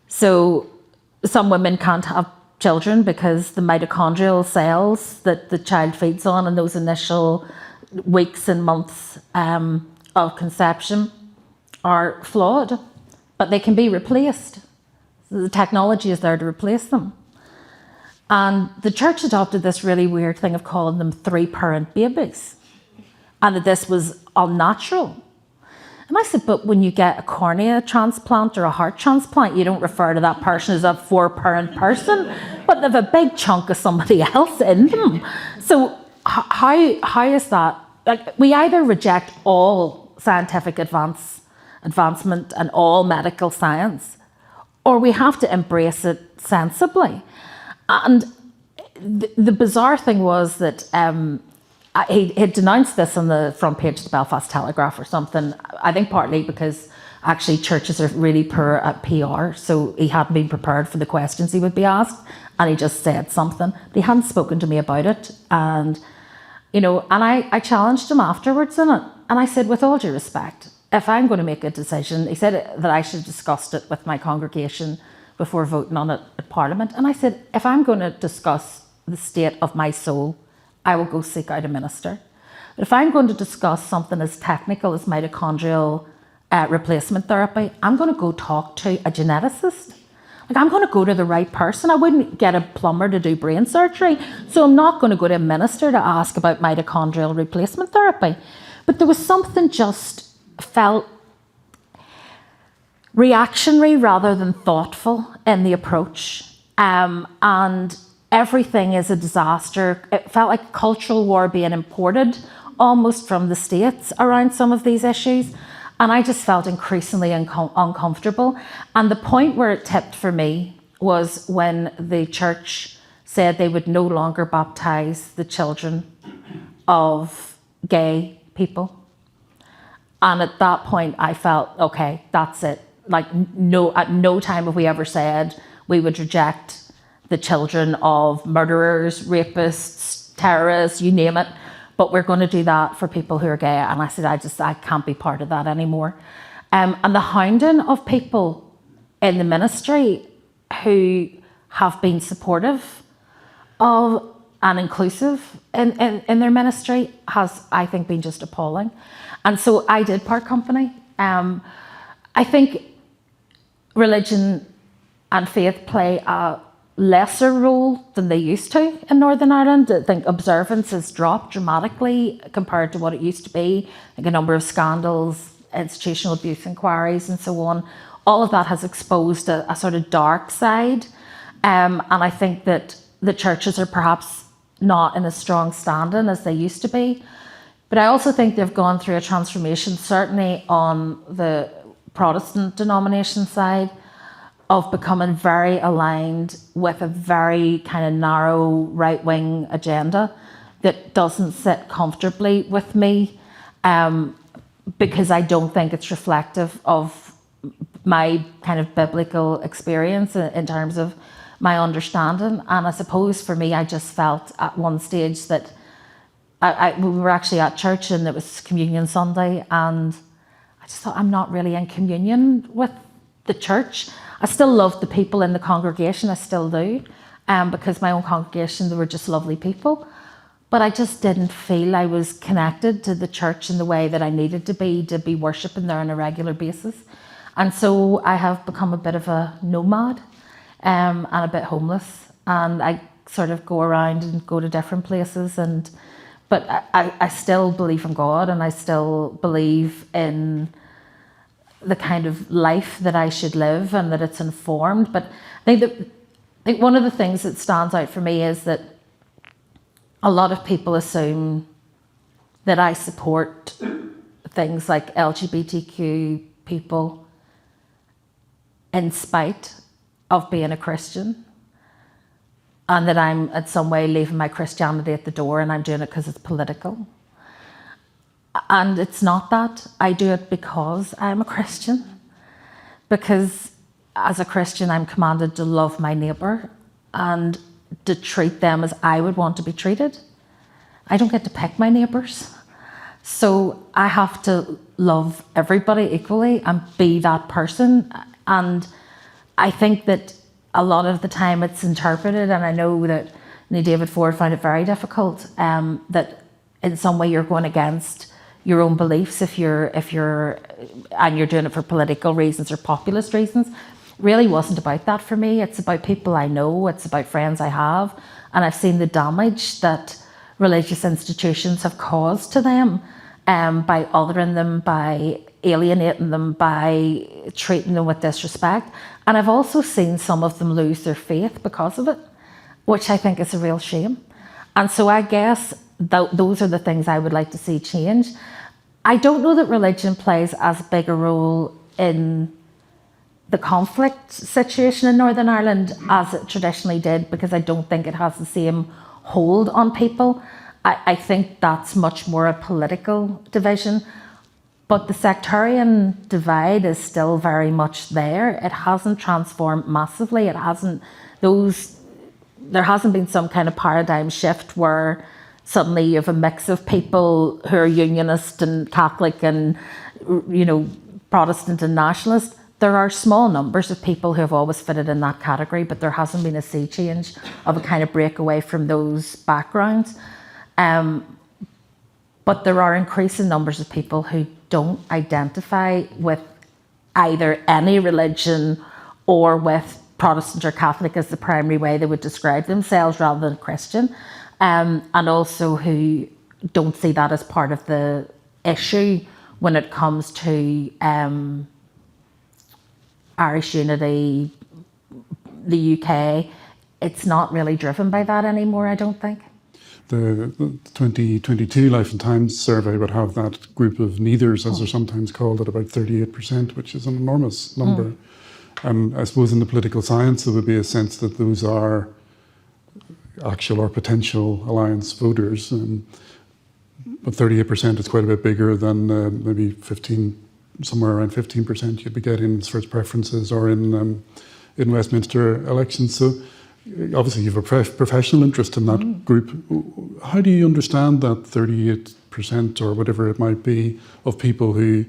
So some women can't have children because the mitochondrial cells that the child feeds on in those initial weeks and months of conception are flawed, but they can be replaced. The technology is there to replace them. And the church adopted this really weird thing of calling them three-parent babies, and that this was unnatural. And I said, but when you get a cornea transplant or a heart transplant, you don't refer to that person as a four-parent person, but they have a big chunk of somebody else in them. So how is that? Like, we either reject all scientific advancement and all medical science, or we have to embrace it sensibly. And the bizarre thing was that he had denounced this on the front page of the Belfast Telegraph or something, I think partly because actually churches are really poor at PR, so he hadn't been prepared for the questions he would be asked, and he just said something, but he hadn't spoken to me about it. And, I challenged him afterwards in it, and I said, with all due respect, if I'm going to make a decision, he said that I should have discussed it with my congregation before voting on it at Parliament. And I said, if I'm going to discuss the state of my soul, I will go seek out a minister. But if I'm going to discuss something as technical as mitochondrial replacement therapy, I'm going to go talk to a geneticist. Like, I'm going to go to the right person. I wouldn't get a plumber to do brain surgery. So I'm not going to go to a minister to ask about mitochondrial replacement therapy. But there was something just felt reactionary rather than thoughtful in the approach. And everything is a disaster. It felt like a cultural war being imported almost from the States around some of these issues. And I just felt increasingly uncomfortable. And the point where it tipped for me was when the church said they would no longer baptise the children of gay people. And at that point, I felt, okay, that's it. Like, at no time have we ever said we would reject the children of murderers, rapists, terrorists, you name it. But we're going to do that for people who are gay. And I said, I can't be part of that anymore. And the hounding of people in the ministry who have been supportive of and inclusive in their ministry has, I think, been just appalling. And so I did part company. I think religion and faith play a lesser role than they used to in Northern Ireland. I think observance has dropped dramatically compared to what it used to be. I think a number of scandals, institutional abuse inquiries and so on, all of that has exposed a sort of dark side. And I think that the churches are perhaps not in as strong standing as they used to be. But I also think they've gone through a transformation, certainly on the Protestant denomination side, of becoming very aligned with a very kind of narrow right-wing agenda that doesn't sit comfortably with me, because I don't think it's reflective of my kind of biblical experience in terms of my understanding. And I suppose for me, I just felt at one stage that we were actually at church and it was Communion Sunday, and I just thought, I'm not really in communion with the church. I still love the people in the congregation, I still do. because my own congregation, they were just lovely people. But I just didn't feel I was connected to the church in the way that I needed to be worshipping there on a regular basis. And so I have become a bit of a nomad and a bit homeless. And I sort of go around and go to different places. But I still believe in God, and I still believe in the kind of life that I should live and that it's informed. But I think one of the things that stands out for me is that a lot of people assume that I support things like LGBTQ people in spite of being a Christian, and that I'm in some way leaving my Christianity at the door and I'm doing it because it's political. And it's not that. I do it because I'm a Christian. Because as a Christian, I'm commanded to love my neighbour and to treat them as I would want to be treated. I don't get to pick my neighbours. So I have to love everybody equally and be that person. And I think that a lot of the time it's interpreted, and I know that David Ford found it very difficult, that in some way you're going against your own beliefs if you're doing it for political reasons or populist reasons. Really wasn't about that for me. It's about people I know, it's about friends I have, and I've seen the damage that religious institutions have caused to them by othering them, by alienating them, by treating them with disrespect. And I've also seen some of them lose their faith because of it, which I think is a real shame. And so I guess those are the things I would like to see change. I don't know that religion plays as big a role in the conflict situation in Northern Ireland as it traditionally did, because I don't think it has the same hold on people. I think that's much more a political division, but the sectarian divide is still very much there. It hasn't transformed massively. There hasn't been some kind of paradigm shift where suddenly you have a mix of people who are unionist and Catholic and, Protestant and nationalist. There are small numbers of people who have always fitted in that category, but there hasn't been a sea change of a kind of break away from those backgrounds. But there are increasing numbers of people who don't identify with either any religion or with Protestant or Catholic as the primary way they would describe themselves rather than Christian, and also who don't see that as part of the issue when it comes to Irish unity, the UK. It's not really driven by that anymore, I don't think. The 2022 Life and Times survey would have that group of neithers, as they're sometimes called, at about 38%, which is an enormous number. And I suppose in the political science, there would be a sense that those are actual or potential alliance voters. But 38% is quite a bit bigger than maybe 15, somewhere around 15% you'd be getting as far as preferences or in Westminster elections. So obviously you have a professional interest in that group. How do you understand that 38% or whatever it might be of people who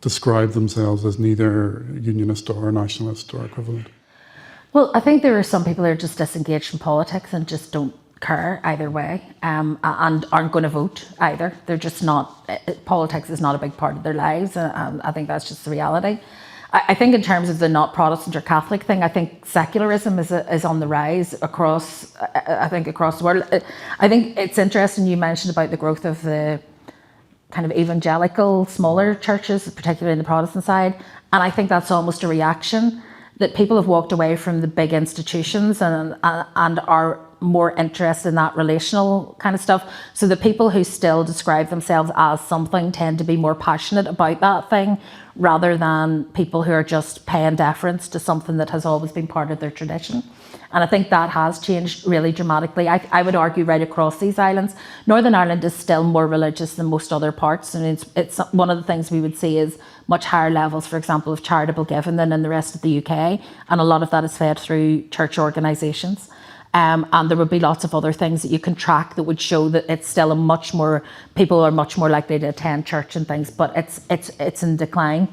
describe themselves as neither unionist or nationalist or equivalent? Well, I think there are some people who are just disengaged from politics and just don't care either way, and aren't going to vote either. They're just not, politics is not a big part of their lives, and I think that's just the reality. I think in terms of the not Protestant or Catholic thing, I think secularism is on the rise across the world. I think it's interesting you mentioned about the growth of the kind of evangelical, smaller churches, particularly in the Protestant side. And I think that's almost a reaction that people have walked away from the big institutions and are more interested in that relational kind of stuff. So the people who still describe themselves as something tend to be more passionate about that thing rather than people who are just paying deference to something that has always been part of their tradition. And I think that has changed really dramatically. I would argue right across these islands. Northern Ireland is still more religious than most other parts. And it's one of the things we would see is much higher levels, for example, of charitable giving than in the rest of the UK. And a lot of that is fed through church organisations. And there would be lots of other things that you can track that would show that it's still people are much more likely to attend church and things, but it's in decline.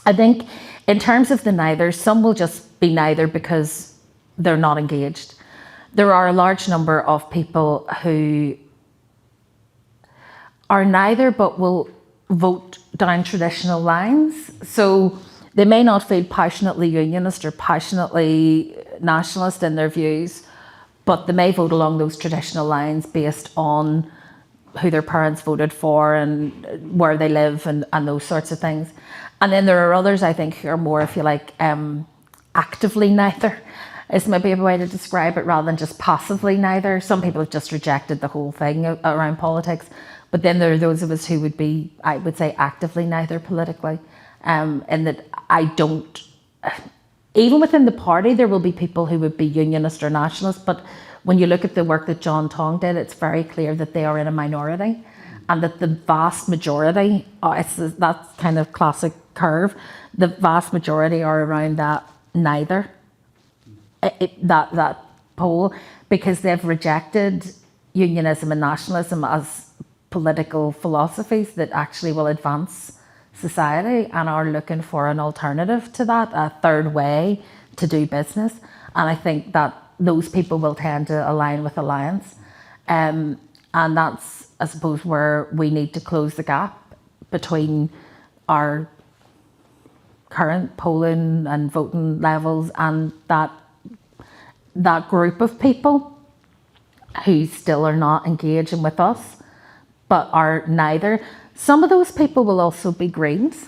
I think in terms of the neither, some will just be neither because they're not engaged. there are a large number of people who are neither but will vote down traditional lines. So they may not feel passionately unionist or passionately nationalist in their views, but they may vote along those traditional lines based on who their parents voted for and where they live and those sorts of things. And then there are others, I think, who are more, if you like, actively neither, is maybe a way to describe it, rather than just passively neither. Some people have just rejected the whole thing around politics. But then there are those of us who would be, I would say, actively neither politically. And that I don't, even within the party, there will be people who would be unionist or nationalist. But when you look at the work that John Tong did, it's very clear that they are in a minority, and that the vast majority, that's kind of classic curve, the vast majority are around that neither, that pole, because they've rejected unionism and nationalism as political philosophies that actually will advance society, and are looking for an alternative to that, a third way to do business. And I think that those people will tend to align with Alliance. And that's, I suppose, where we need to close the gap between our current polling and voting levels and that group of people who still are not engaging with us, but are neither. Some of those people will also be Greens.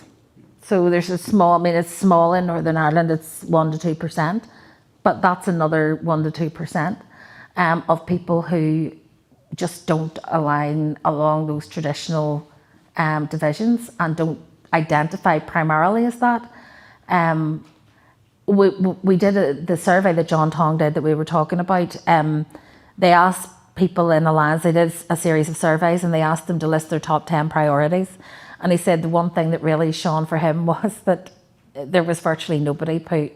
So there's a small, I mean, it's small in Northern Ireland, it's 1% to 2%, but that's another 1% to 2% of people who just don't align along those traditional divisions and don't identify primarily as that. We did the survey that John Tong did that we were talking about. They asked people in Alliance, they did a series of surveys, and they asked them to list their top 10 priorities. And he said the one thing that really shone for him was that there was virtually nobody put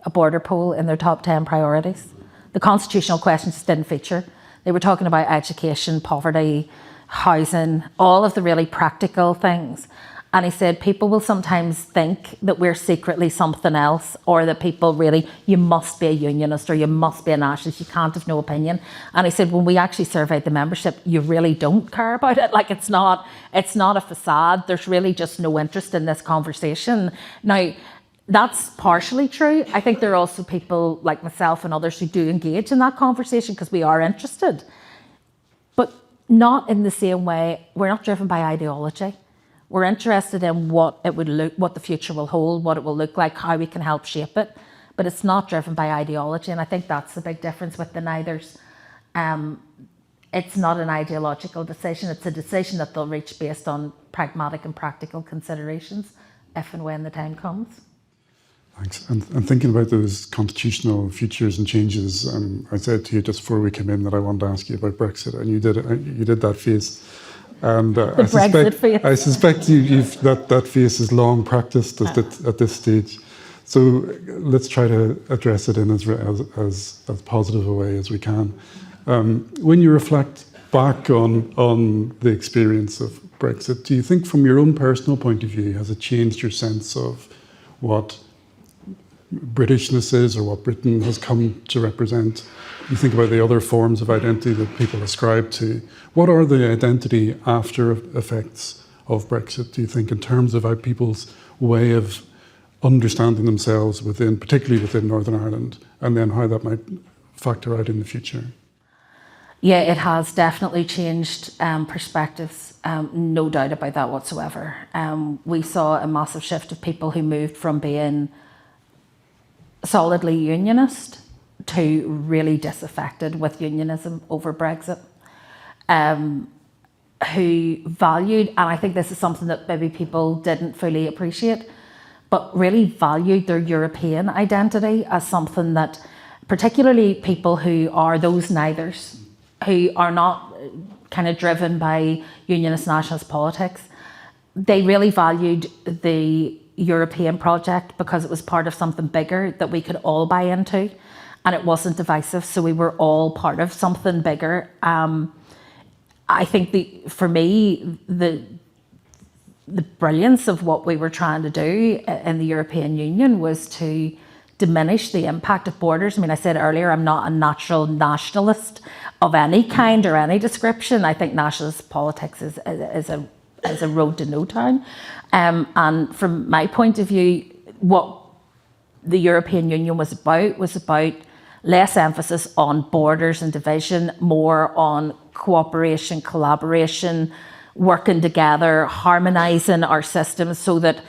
a border poll in their top 10 priorities. The constitutional questions didn't feature. They were talking about education, poverty, housing, all of the really practical things. And he said people will sometimes think that we're secretly something else, or that people really, you must be a unionist or you must be a nationalist, you can't have no opinion. And he said when we actually surveyed the membership, you really don't care about it. Like it's not a facade. There's really just no interest in this conversation. Now, that's partially true. I think there are also people like myself and others who do engage in that conversation because we are interested, but not in the same way. We're not driven by ideology. We're interested in what the future will hold, what it will look like, how we can help shape it. But it's not driven by ideology, and I think that's the big difference with the neithers. It's not an ideological decision. It's a decision that they'll reach based on pragmatic and practical considerations, if and when the time comes. Thanks. And thinking about those constitutional futures and changes, I said to you just before we came in that I wanted to ask you about Brexit, and you did that face. And I suspect that face is long practiced at this stage. So let's try to address it in as positive a way as we can. When you reflect back on the experience of Brexit, do you think from your own personal point of view, has it changed your sense of what Britishness is, or what Britain has come to represent? You think about the other forms of identity that people ascribe to. What are the identity after effects of Brexit, do you think, in terms of how people's way of understanding themselves particularly within Northern Ireland, and then how that might factor out in the future? Yeah, it has definitely changed perspectives, no doubt about that whatsoever. We saw a massive shift of people who moved from being solidly unionist to really disaffected with unionism over Brexit, who valued, and I think this is something that maybe people didn't fully appreciate, but really valued their European identity as something that, particularly people who are those neithers, who are not kind of driven by unionist nationalist politics, they really valued the European project because it was part of something bigger that we could all buy into, and it wasn't divisive, so we were all part of something bigger. I think for me, the brilliance of what we were trying to do in the European Union was to diminish the impact of borders. I mean, I said earlier, I'm not a natural nationalist of any kind or any description. I think nationalist politics is a road to no town. And from my point of view, what the European Union was about less emphasis on borders and division, more on cooperation, collaboration, working together, harmonising our systems so that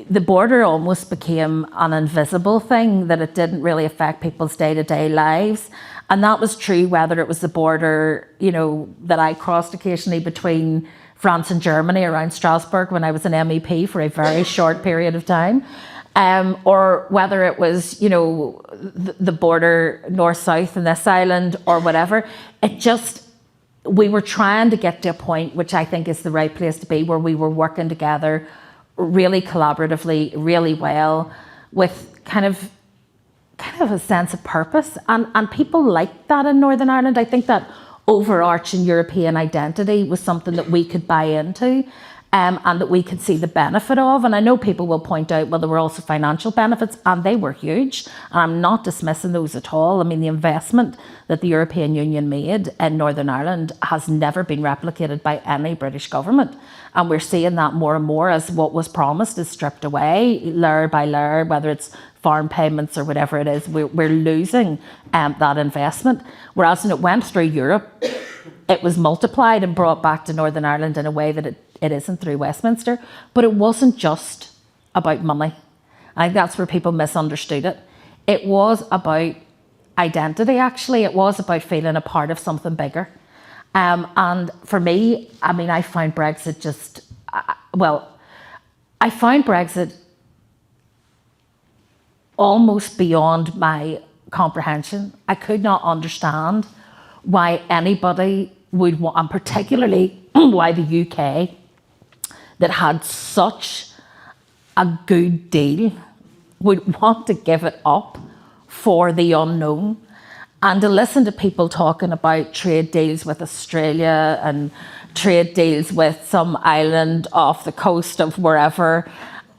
the border almost became an invisible thing, that it didn't really affect people's day-to-day lives. And that was true whether it was the border, that I crossed occasionally between France and Germany around Strasbourg when I was an MEP for a very short period of time, or whether it was, the border north-south in this island or whatever. We were trying to get to a point, which I think is the right place to be, where we were working together really collaboratively, really well, with kind of a sense of purpose. And people like that in Northern Ireland. I think that overarching European identity was something that we could buy into, and that we could see the benefit of. And I know people will point out, well, there were also financial benefits, and they were huge. And I'm not dismissing those at all. I mean, the investment that the European Union made in Northern Ireland has never been replicated by any British government. And we're seeing that more and more as what was promised is stripped away, layer by layer, whether it's foreign payments or whatever it is, we're losing that investment. Whereas when it went through Europe, it was multiplied and brought back to Northern Ireland in a way that it isn't through Westminster. But it wasn't just about money. I think that's where people misunderstood it. It was about identity, actually. It was about feeling a part of something bigger. And for me, I mean, I found Brexit I found Brexit almost beyond my comprehension. I could not understand why anybody would want, and particularly why the UK, that had such a good deal, would want to give it up for the unknown. And to listen to people talking about trade deals with Australia and trade deals with some island off the coast of wherever,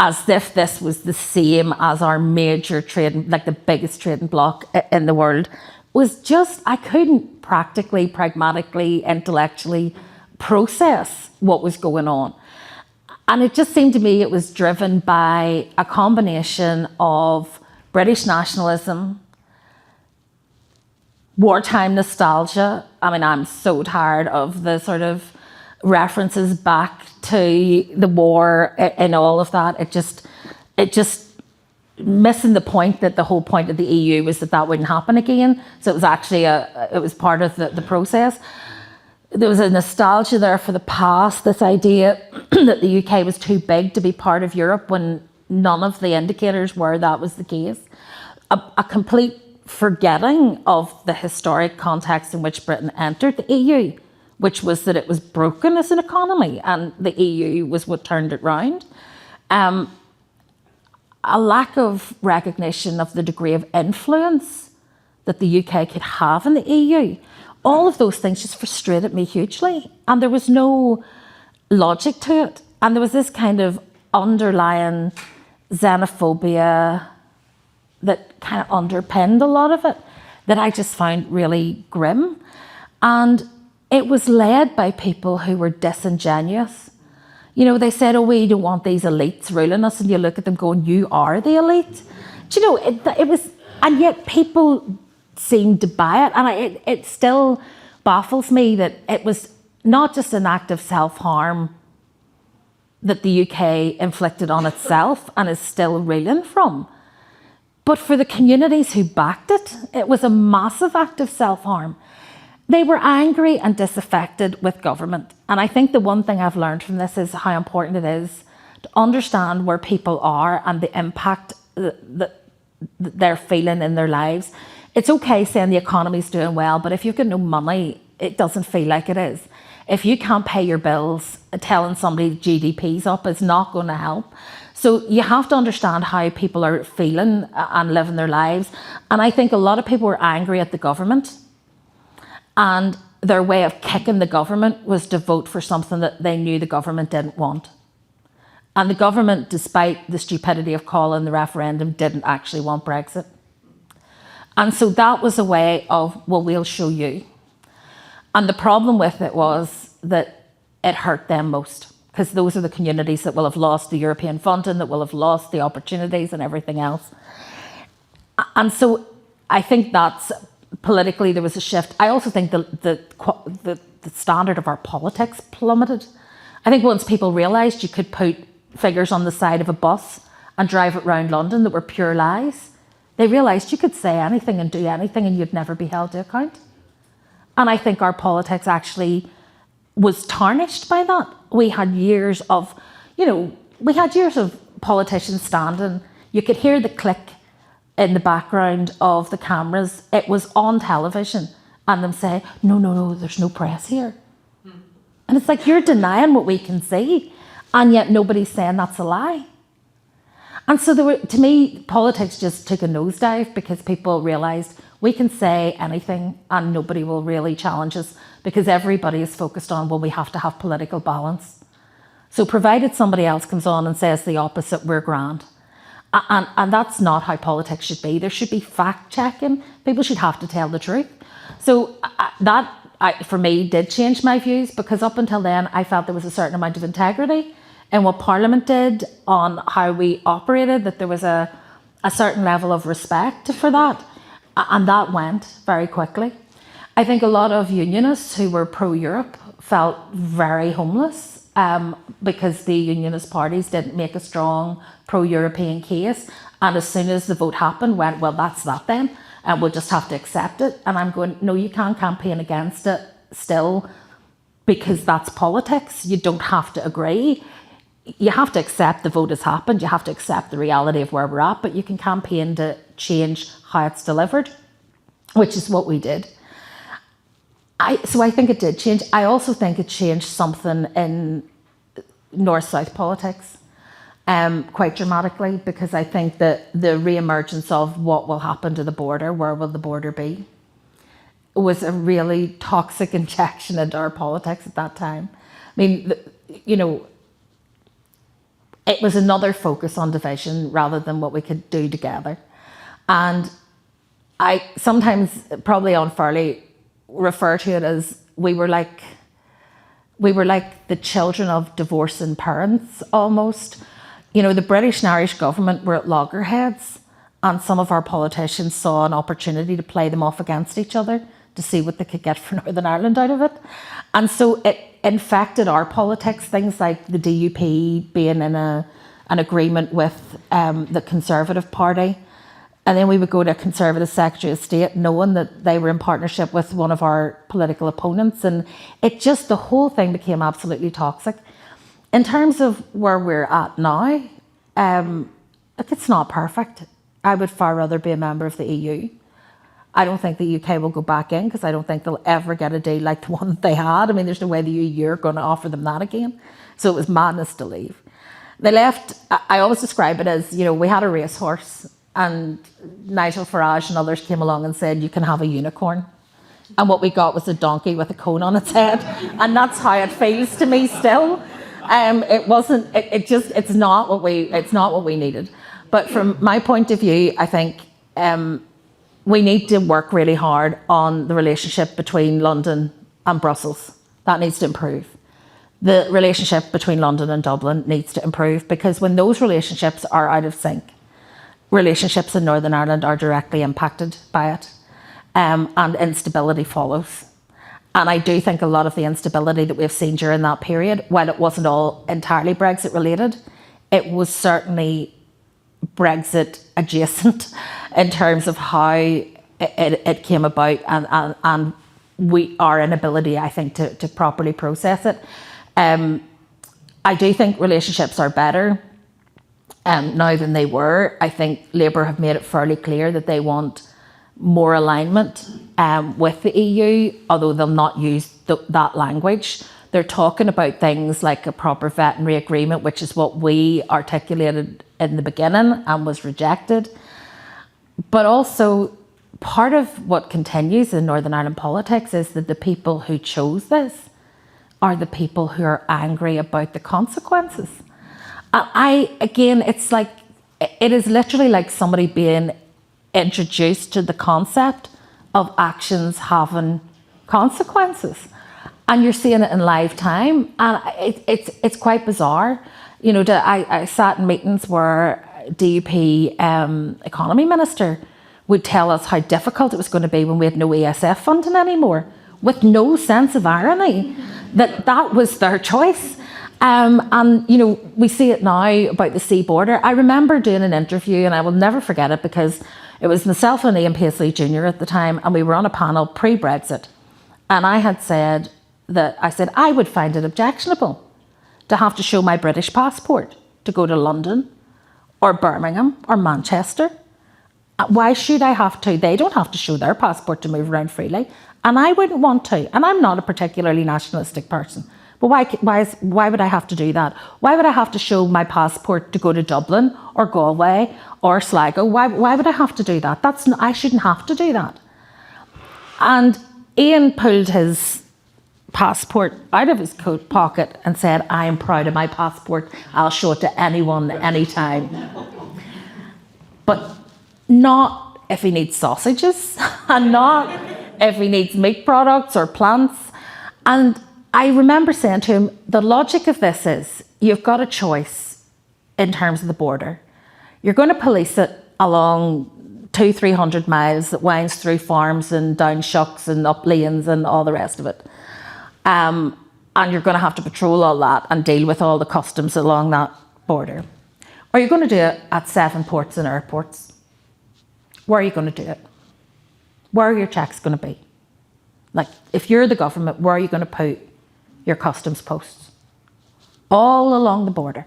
as if this was the same as our major trade, like the biggest trading bloc in the world, was just, I couldn't practically, pragmatically, intellectually process what was going on. And it just seemed to me it was driven by a combination of British nationalism, wartime nostalgia. I mean, I'm so tired of the sort of references back to the war and all of that. It just missing the point that the whole point of the EU was that wouldn't happen again. So it was actually it was part of the process. There was a nostalgia there for the past, this idea that the UK was too big to be part of Europe when none of the indicators were that was the case. A complete forgetting of the historic context in which Britain entered the EU, which was that it was broken as an economy and the EU was what turned it round. A lack of recognition of the degree of influence that the UK could have in the EU. All of those things just frustrated me hugely. And there was no logic to it. And there was this kind of underlying xenophobia that kind of underpinned a lot of it that I just found really grim. And it was led by people who were disingenuous. You know, they said, oh, we don't want these elites ruling us. And you look at them going, you are the elite. Do you know, it was, and yet people seemed to buy it. And it still baffles me that it was not just an act of self-harm that the UK inflicted on itself and is still reeling from, but for the communities who backed it, it was a massive act of self-harm. They were angry and disaffected with government. And I think the one thing I've learned from this is how important it is to understand where people are and the impact that they're feeling in their lives. It's okay saying the economy's doing well, but if you've got no money, it doesn't feel like it is. If you can't pay your bills, telling somebody GDP's up is not going to help. So you have to understand how people are feeling and living their lives. And I think a lot of people were angry at the government, and their way of kicking the government was to vote for something that they knew the government didn't want. And the government, despite the stupidity of calling the referendum, didn't actually want Brexit. And so that was a way of, well, we'll show you. And the problem with it was that it hurt them most, because those are the communities that will have lost the European funding, that will have lost the opportunities and everything else. And so I think that's, politically, there was a shift. I also think the standard of our politics plummeted. I think once people realised you could put figures on the side of a bus and drive it around London that were pure lies, they realised you could say anything and do anything and you'd never be held to account. And I think our politics actually was tarnished by that. We had years of, politicians standing. You could hear the click in the background of the cameras. It was on television, and them say, no, there's no press here. And it's like, you're denying what we can see, and yet nobody's saying that's a lie. And so to me, politics just took a nosedive, because people realised we can say anything and nobody will really challenge us, because everybody is focused on, well, we have to have political balance. So provided somebody else comes on and says the opposite, we're grand. And that's not how politics should be. There should be fact-checking. People should have to tell the truth. So that, for me, did change my views, because up until then, I felt there was a certain amount of integrity in what Parliament did, on how we operated, that there was a certain level of respect for that. And that went very quickly. I think a lot of unionists who were pro-Europe felt very homeless, because the unionist parties didn't make a strong pro-European case. And as soon as the vote happened, went, well, that's that then, and we'll just have to accept it. And I'm going, no, you can't campaign against it still, because that's politics. You don't have to agree. You have to accept the vote has happened. You have to accept the reality of where we're at, but you can campaign to change how it's delivered, which is what we did. So I think it did change. I also think it changed something in North-South politics quite dramatically, because I think that the re-emergence of what will happen to the border, where will the border be, was a really toxic injection into our politics at that time. I mean, it was another focus on division rather than what we could do together. And I sometimes, probably unfairly, refer to it as we were like the children of divorcing parents almost. The British and Irish government were at loggerheads, and some of our politicians saw an opportunity to play them off against each other to see what they could get for Northern Ireland out of it. And so it infected our politics, things like the DUP being in an agreement with the Conservative Party. And then we would go to a Conservative Secretary of State knowing that they were in partnership with one of our political opponents. And the whole thing became absolutely toxic. In terms of where we're at now, it's not perfect. I would far rather be a member of the EU. I don't think the UK will go back in, because I don't think they'll ever get a deal like the one that they had. I mean, there's no way the EU are going to offer them that again. So it was madness to leave. They left, I always describe it as, we had a racehorse, and Nigel Farage and others came along and said, you can have a unicorn. And what we got was a donkey with a cone on its head. And that's how it feels to me still. It's not what we needed. But from my point of view, I think we need to work really hard on the relationship between London and Brussels. That needs to improve. The relationship between London and Dublin needs to improve, because when those relationships are out of sync, relationships in Northern Ireland are directly impacted by it, and instability follows. And I do think a lot of the instability that we've seen during that period, while it wasn't all entirely Brexit related, it was certainly Brexit adjacent in terms of how it came about, and our inability, I think, to properly process it. I do think relationships are better now than they were. I think Labour have made it fairly clear that they want more alignment with the EU, although they'll not use that language. They're talking about things like a proper veterinary agreement, which is what we articulated in the beginning and was rejected. But also, part of what continues in Northern Ireland politics is that the people who chose this are the people who are angry about the consequences. Again, it's like, it is literally like somebody being introduced to the concept of actions having consequences. And you're seeing it in live time. And it's quite bizarre. You know, I sat in meetings where DUP economy minister would tell us how difficult it was going to be when we had no ESF funding anymore, with no sense of irony that was their choice. And, you know, we see it now about the sea border. I remember doing an interview, and I will never forget it, because it was myself and Ian Paisley Jr. at the time, and we were on a panel pre-Brexit. And I had said I would find it objectionable to have to show my British passport to go to London or Birmingham or Manchester. Why should I have to? They don't have to show their passport to move around freely, and I wouldn't want to. And I'm not a particularly nationalistic person. But why would I have to do that? Why would I have to show my passport to go to Dublin or Galway or Sligo? Why would I have to do that? I shouldn't have to do that. And Ian pulled his passport out of his coat pocket and said, I am proud of my passport. I'll show it to anyone, anytime. But not if he needs sausages, and not if he needs meat products or plants. And I remember saying to him, the logic of this is, you've got a choice in terms of the border. You're going to police it along 200-300 miles that winds through farms and down shucks and up lanes and all the rest of it. And you're going to have to patrol all that and deal with all the customs along that border. Or you're going to do it at 7 ports and airports. Where are you going to do it? Where are your checks going to be? Like, if you're the government, where are you going to put your customs posts? All along the border,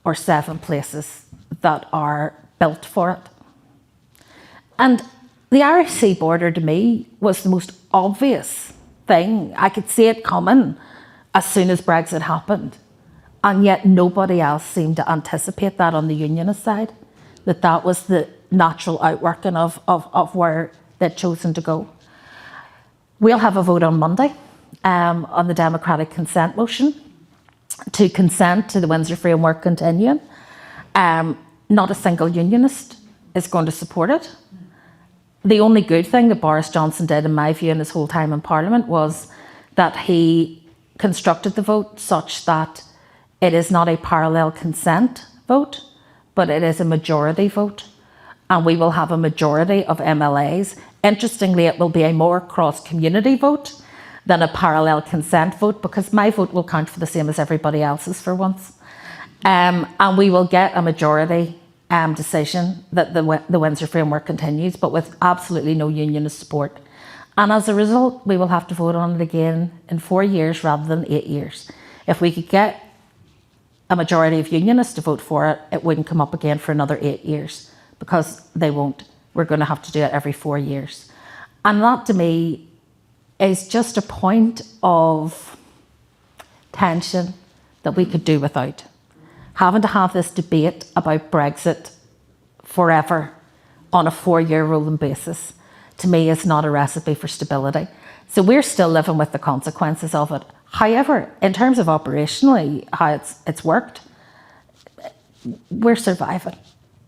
or 7 places that are built for it. And the Irish Sea border, to me, was the most obvious thing. I could see it coming as soon as Brexit happened. And yet nobody else seemed to anticipate that on the unionist side, that was the natural outworking of where they'd chosen to go. We'll have a vote on Monday on the democratic consent motion to consent to the Windsor Framework continuing. Not a single unionist is going to support it. The only good thing that Boris Johnson did, in my view, in his whole time in Parliament, was that he constructed the vote such that it is not a parallel consent vote, but it is a majority vote. And we will have a majority of MLAs. Interestingly, it will be a more cross-community vote than a parallel consent vote, because my vote will count for the same as everybody else's for once. And we will get a majority decision that the Windsor Framework continues, but with absolutely no unionist support. And as a result, we will have to vote on it again in 4 years rather than 8 years. If we could get a majority of unionists to vote for it, it wouldn't come up again for another 8 years, because they won't. We're going to have to do it every 4 years. And that, to me, is just a point of tension that we could do without. Having to have this debate about Brexit forever on a 4-year rolling basis, to me, is not a recipe for stability. So we're still living with the consequences of it. However, in terms of operationally how it's worked, we're surviving.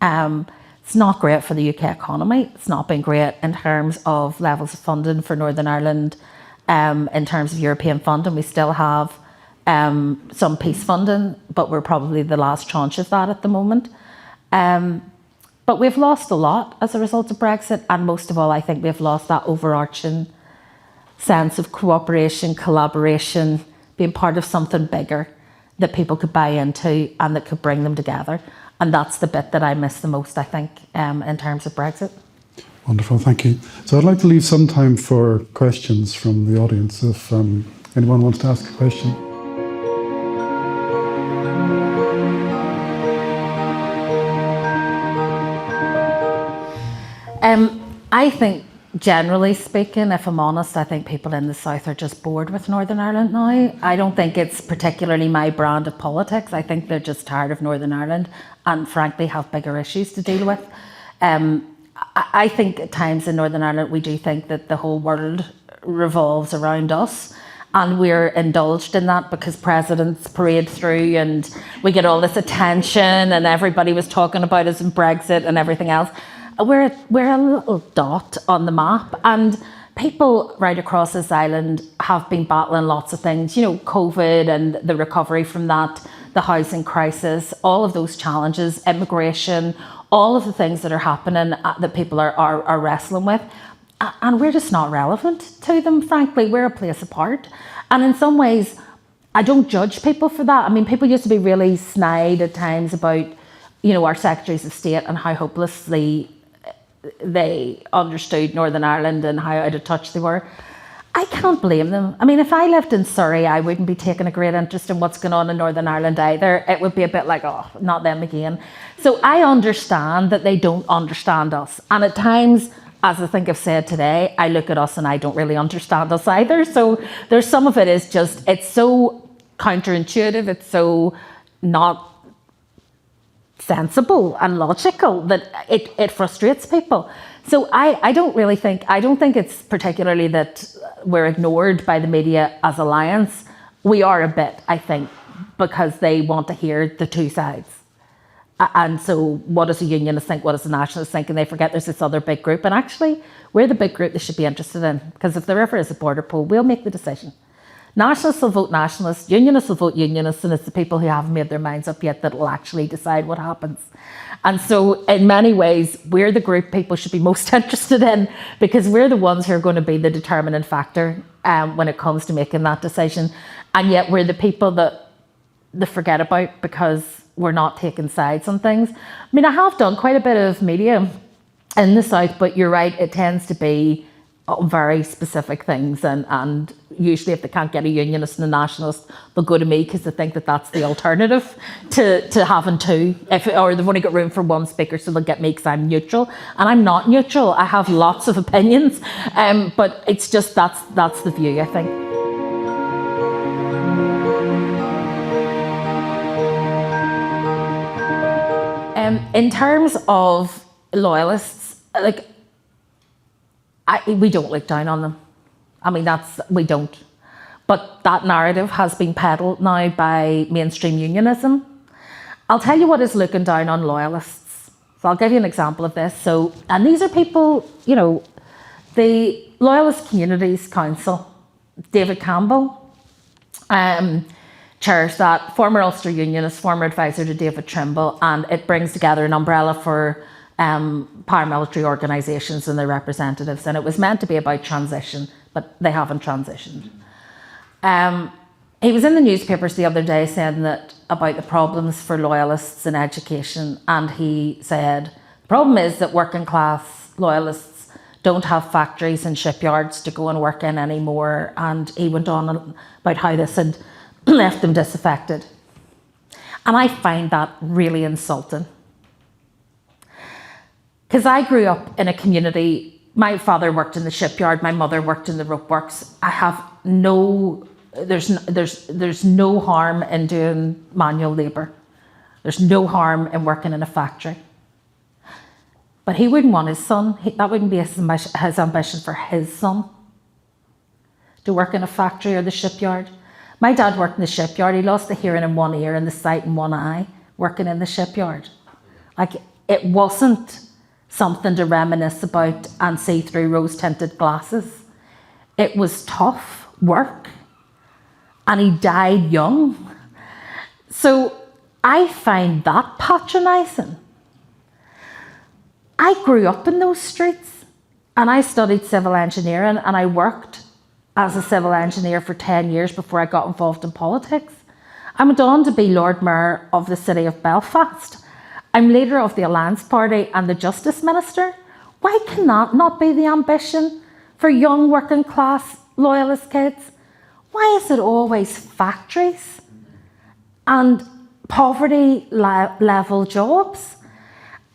It's not great for the UK economy. It's not been great in terms of levels of funding for Northern Ireland. In terms of European funding, we still have some peace funding, but we're probably the last tranche of that at the moment. But we've lost a lot as a result of Brexit, and most of all, I think we've lost that overarching sense of cooperation, collaboration, being part of something bigger that people could buy into and that could bring them together. And that's the bit that I miss the most, I think, in terms of Brexit. Wonderful, thank you. So I'd like to leave some time for questions from the audience, if anyone wants to ask a question. I think, generally speaking, if I'm honest, I think people in the South are just bored with Northern Ireland now. I don't think it's particularly my brand of politics. I think they're just tired of Northern Ireland and, frankly, have bigger issues to deal with. I think at times in Northern Ireland we do think that the whole world revolves around us, And we're indulged in that because presidents parade through and we get all this attention and everybody was talking about us in Brexit and everything else. We're a little dot on the map, and people right across this island have been battling lots of things, COVID and the recovery from that, the housing crisis, all of those challenges, immigration, all of the things that are happening that people are wrestling with. And we're just not relevant to them, frankly. We're a place apart. And in some ways, I don't judge people for that. I mean, people used to be really snide at times about, our secretaries of state and how hopelessly they understood Northern Ireland and how out of touch they were. I can't blame them. I mean, if I lived in Surrey, I wouldn't be taking a great interest in what's going on in Northern Ireland either. It would be a bit like, oh, not them again. So I understand that they don't understand us. And at times, as I think I've said today, I look at us and I don't really understand us either. So there's some of it is just, it's so counterintuitive, it's so not sensible and logical that it frustrates people. So I don't think it's particularly that we're ignored by the media as Alliance. We are a bit, I think, because they want to hear the two sides. And so what does a unionist think? What does a nationalist think? And they forget there's this other big group. And actually, we're the big group they should be interested in. Because if there ever is a border poll, we'll make the decision. Nationalists will vote nationalists, unionists will vote unionists, and it's the people who haven't made their minds up yet that will actually decide what happens. And so in many ways, we're the group people should be most interested in, because we're the ones who are going to be the determining factor when it comes to making that decision. And yet we're the people that they forget about because we're not taking sides on things. I mean, I have done quite a bit of media in the South, but you're right, it tends to be on very specific things. And usually if they can't get a unionist and a nationalist, they'll go to me because they think that that's the alternative to having two. Or they've only got room for one speaker, so they'll get me because I'm neutral. And I'm not neutral. I have lots of opinions. But it's just that's the view, I think. In terms of loyalists, we don't look down on them. I mean, we don't. But that narrative has been peddled now by mainstream unionism. I'll tell you what is looking down on loyalists. So I'll give you an example of this. And these are people, the Loyalist Communities Council, David Campbell, chairs that, former Ulster Unionist, former advisor to David Trimble, and it brings together an umbrella for paramilitary organisations and their representatives, and it was meant to be about transition, but they haven't transitioned. He was in the newspapers the other day saying that about the problems for loyalists in education, and he said the problem is that working class loyalists don't have factories and shipyards to go and work in anymore, and he went on about how this had left them disaffected. And I find that really insulting. Because I grew up in a community, my father worked in the shipyard, my mother worked in the rope works. There's no harm in doing manual labour. There's no harm in working in a factory. But he wouldn't want his son, that wouldn't be his ambition for his son to work in a factory or the shipyard. My dad worked in the shipyard. He lost the hearing in one ear and the sight in one eye working in the shipyard. It wasn't something to reminisce about and see through rose-tinted glasses. It was tough work. And he died young. So I find that patronising. I grew up in those streets and I studied civil engineering and I worked as a civil engineer for 10 years before I got involved in politics. I went on to be Lord Mayor of the city of Belfast. I'm leader of the Alliance Party and the Justice Minister. Why can that not be the ambition for young working class loyalist kids? Why is it always factories and poverty level jobs?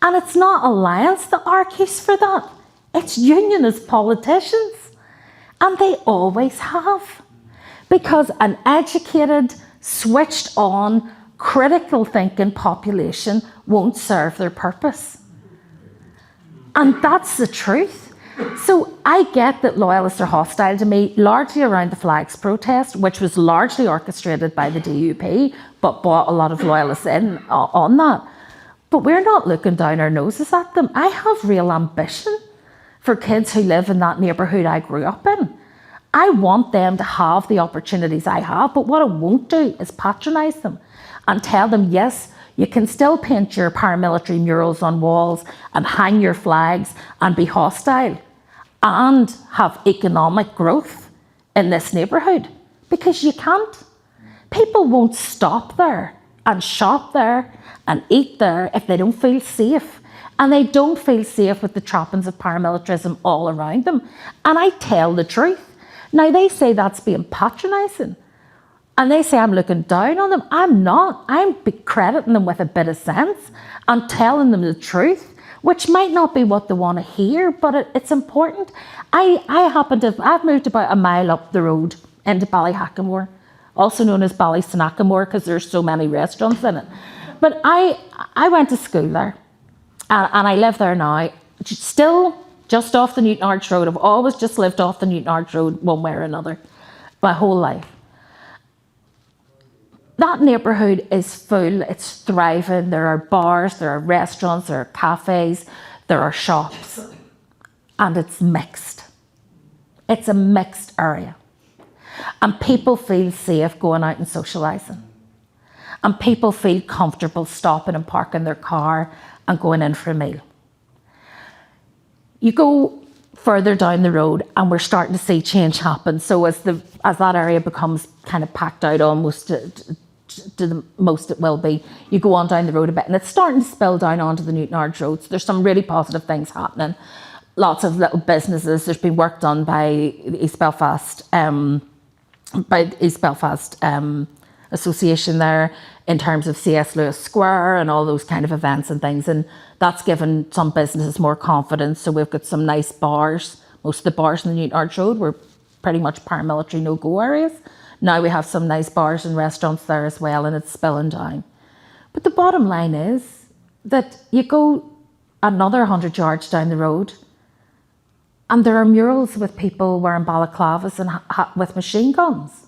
And it's not Alliance that argues for that. It's unionist politicians. And they always have. Because an educated, switched on, critical thinking population won't serve their purpose. And that's the truth. So I get that loyalists are hostile to me, largely around the flags protest, which was largely orchestrated by the DUP, but brought a lot of loyalists in on that. But we're not looking down our noses at them. I have real ambition for kids who live in that neighbourhood I grew up in. I want them to have the opportunities I have, but what I won't do is patronise them and tell them, yes, you can still paint your paramilitary murals on walls and hang your flags and be hostile and have economic growth in this neighbourhood, because you can't. People won't stop there and shop there and eat there if they don't feel safe. And they don't feel safe with the trappings of paramilitarism all around them. And I tell the truth. Now, they say that's being patronising. And they say I'm looking down on them. I'm not. I'm crediting them with a bit of sense and telling them the truth, which might not be what they want to hear, but it's important. I've moved about a mile up the road into Ballyhackamore, also known as Ballysnackimore, because there's so many restaurants in it. But I went to school there, and I live there now, still just off the Newton Arch Road. I've always just lived off the Newton Arch Road one way or another, my whole life. That neighbourhood is full, it's thriving. There are bars, there are restaurants, there are cafes, there are shops, and it's mixed. It's a mixed area. And people feel safe going out and socialising. And people feel comfortable stopping and parking their car and going in for a meal. You go further down the road and we're starting to see change happen. So as that area becomes kind of packed out almost to the most it will be, you go on down the road a bit and it's starting to spill down onto the Newton Arch Road. So there's some really positive things happening. Lots of little businesses. There's been work done by the East Belfast Association there in terms of C.S. Lewis Square and all those kind of events and things, and that's given some businesses more confidence. So we've got some nice bars. Most of the bars in the Newton Arch Road were pretty much paramilitary no-go areas. Now we have some nice bars and restaurants there as well, and it's spilling down. But the bottom line is that you go another 100 yards down the road and there are murals with people wearing balaclavas and with machine guns.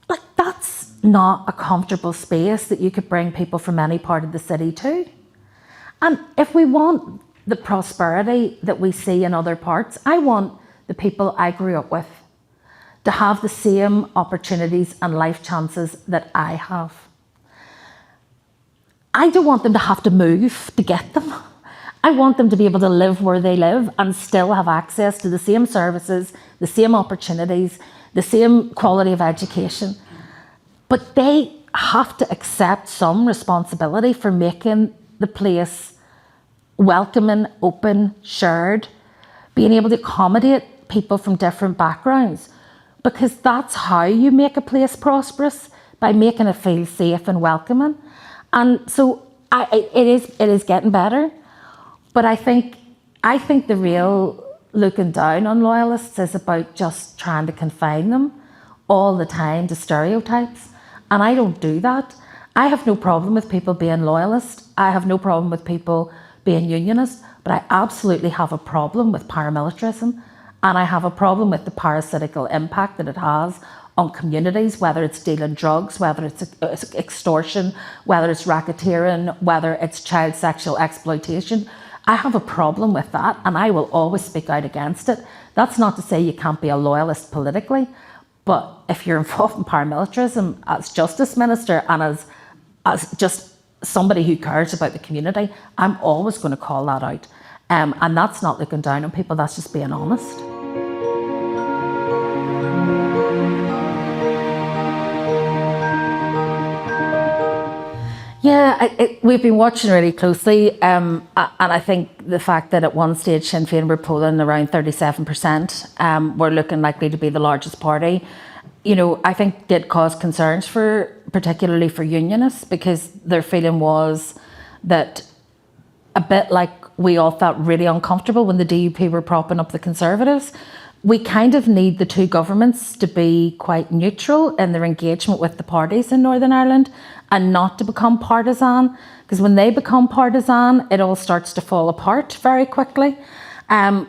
Like, that's not a comfortable space that you could bring people from any part of the city to. And if we want the prosperity that we see in other parts, I want the people I grew up with to have the same opportunities and life chances that I have. I don't want them to have to move to get them. I want them to be able to live where they live and still have access to the same services, the same opportunities, the same quality of education. But they have to accept some responsibility for making the place welcoming, open, shared, being able to accommodate people from different backgrounds, because that's how you make a place prosperous, by making it feel safe and welcoming. And so it is getting better. But I think the real looking down on loyalists is about just trying to confine them all the time to stereotypes. And I don't do that. I have no problem with people being loyalist. I have no problem with people being unionist. But I absolutely have a problem with paramilitarism. And I have a problem with the parasitical impact that it has on communities, whether it's dealing drugs, whether it's extortion, whether it's racketeering, whether it's child sexual exploitation. I have a problem with that, and I will always speak out against it. That's not to say you can't be a loyalist politically, but if you're involved in paramilitarism as Justice Minister and as just somebody who cares about the community, I'm always going to call that out. And that's not looking down on people, that's just being honest. Yeah, we've been watching really closely, and I think the fact that at one stage Sinn Féin were polling around 37%, were looking likely to be the largest party, you know, I think did cause concerns particularly for unionists, because their feeling was that, a bit like we all felt really uncomfortable when the DUP were propping up the Conservatives, we kind of need the two governments to be quite neutral in their engagement with the parties in Northern Ireland and not to become partisan, because when they become partisan, it all starts to fall apart very quickly.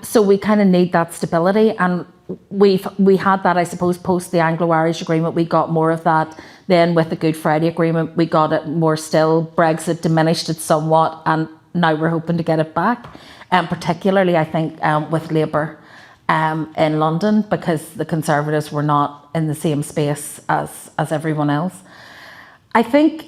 So we kind of need that stability, and we had that, I suppose, post the Anglo-Irish Agreement. We got more of that. Then with the Good Friday Agreement, we got it more still. Brexit diminished it somewhat, and now we're hoping to get it back. And particularly, I think, with Labour in London, because the Conservatives were not in the same space as everyone else. I think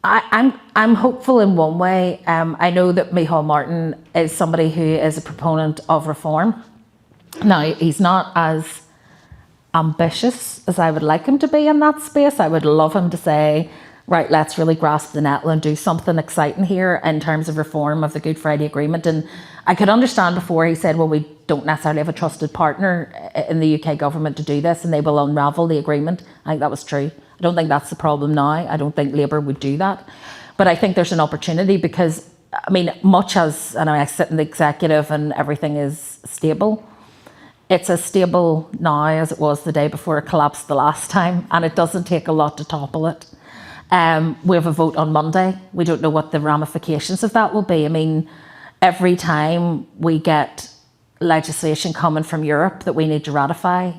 I'm hopeful in one way. I know that Micheál Martin is somebody who is a proponent of reform. Now, he's not as ambitious as I would like him to be in that space. I would love him to say, right, let's really grasp the nettle and do something exciting here in terms of reform of the Good Friday Agreement. And I could understand before he said, well, we don't necessarily have a trusted partner in the UK government to do this, and they will unravel the agreement. I think that was true. I don't think that's the problem now. I don't think Labour would do that. But I think there's an opportunity because, I mean, much as, and I sit in the executive and everything is stable, it's as stable now as it was the day before it collapsed the last time, and it doesn't take a lot to topple it. We have a vote on Monday. We don't know what the ramifications of that will be. I mean, every time we get legislation coming from Europe that we need to ratify,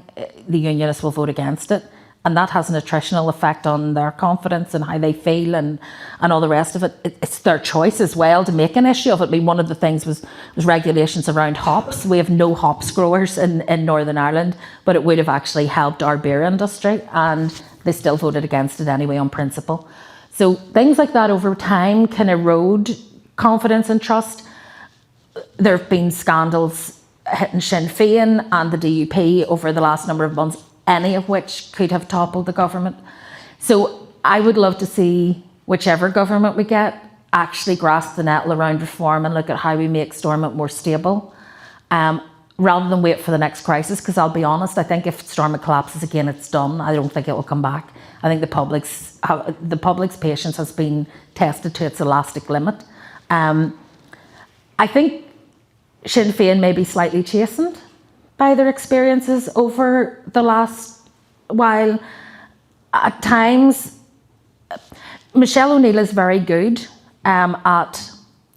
the Unionists will vote against it. And that has an attritional effect on their confidence and how they feel and all the rest of it. It's their choice as well to make an issue of it. I mean, one of the things was regulations around hops. We have no hops growers in Northern Ireland, but it would have actually helped our beer industry, and they still voted against it anyway on principle. So things like that over time can erode confidence and trust. There have been scandals hitting Sinn Féin and the DUP over the last number of months, any of which could have toppled the government. So I would love to see whichever government we get actually grasp the nettle around reform and look at how we make Stormont more stable, rather than wait for the next crisis. Because I'll be honest, I think if Stormont collapses again, it's done. I don't think it will come back. I think the public's patience has been tested to its elastic limit. I think Sinn Féin may be slightly chastened by their experiences over the last while. At times, Michelle O'Neill is very good at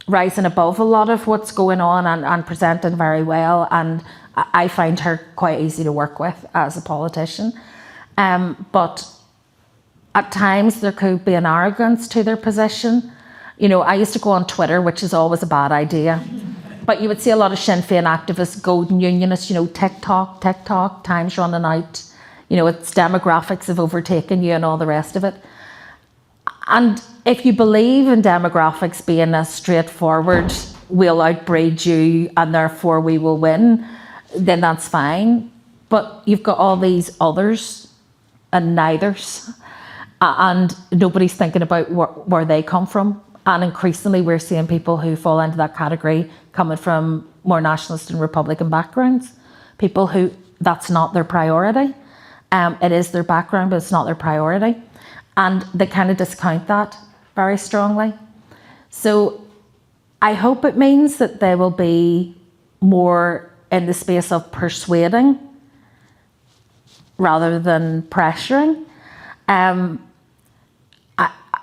rising above a lot of what's going on and presenting very well, and I find her quite easy to work with as a politician. But at times there could be an arrogance to their position. You know, I used to go on Twitter, which is always a bad idea. But you would see a lot of Sinn Féin activists, golden unionists, you know, TikTok, time's running out. You know, it's demographics have overtaken you and all the rest of it. And if you believe in demographics being a straightforward, we'll outbreed you and therefore we will win, then that's fine. But you've got all these others and neithers, and nobody's thinking about where they come from. And increasingly we're seeing people who fall into that category coming from more nationalist and Republican backgrounds. People who that's not their priority. It is their background, but it's not their priority. And they kind of discount that very strongly. So I hope it means that they will be more in the space of persuading rather than pressuring.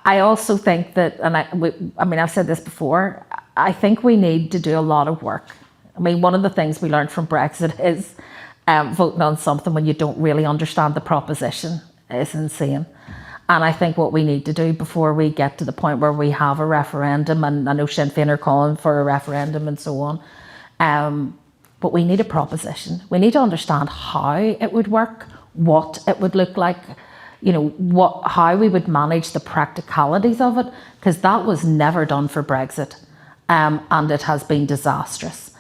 I also think that, and I mean, I've said this before, I think we need to do a lot of work. I mean, one of the things we learned from Brexit is voting on something when you don't really understand the proposition is insane. And I think what we need to do before we get to the point where we have a referendum, and I know Sinn Féin are calling for a referendum and so on, but we need a proposition. We need to understand how it would work, what it would look like, you know, how we would manage the practicalities of it, because that was never done for Brexit, and it has been disastrous.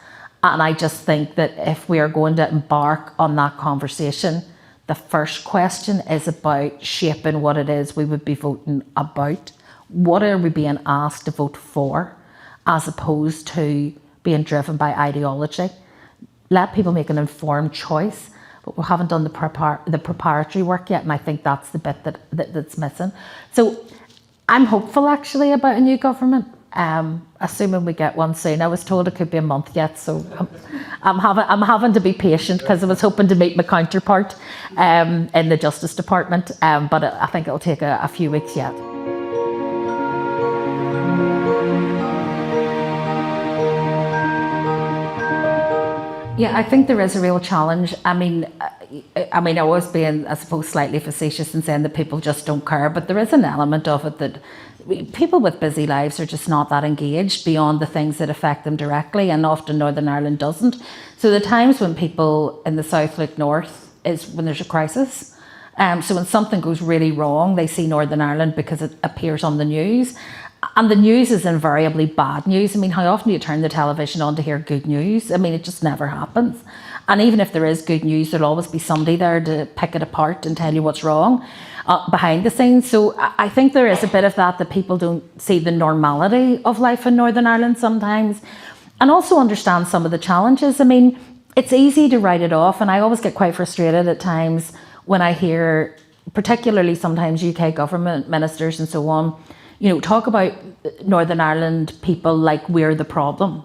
And I just think that if we are going to embark on that conversation, the first question is about shaping what it is we would be voting about. What are we being asked to vote for, as opposed to being driven by ideology? Let people make an informed choice. But we haven't done the preparatory work yet, and I think that's the bit that's missing. So I'm hopeful actually about a new government, assuming we get one soon. I was told it could be a month yet, so I'm having to be patient, because I was hoping to meet my counterpart in the Justice Department, but I think it'll take a few weeks yet. Yeah, I think there is a real challenge. I was being, I suppose, slightly facetious in saying that people just don't care, but there is an element of it that people with busy lives are just not that engaged beyond the things that affect them directly, and often Northern Ireland doesn't. So the times when people in the south look north is when there's a crisis. So when something goes really wrong, they see Northern Ireland because it appears on the news. And the news is invariably bad news. I mean, how often do you turn the television on to hear good news? I mean, it just never happens. And even if there is good news, there'll always be somebody there to pick it apart and tell you what's wrong behind the scenes. So I think there is a bit of that people don't see the normality of life in Northern Ireland sometimes, and also understand some of the challenges. I mean, it's easy to write it off, and I always get quite frustrated at times when I hear, particularly sometimes UK government ministers and so on, talk about Northern Ireland people like we're the problem.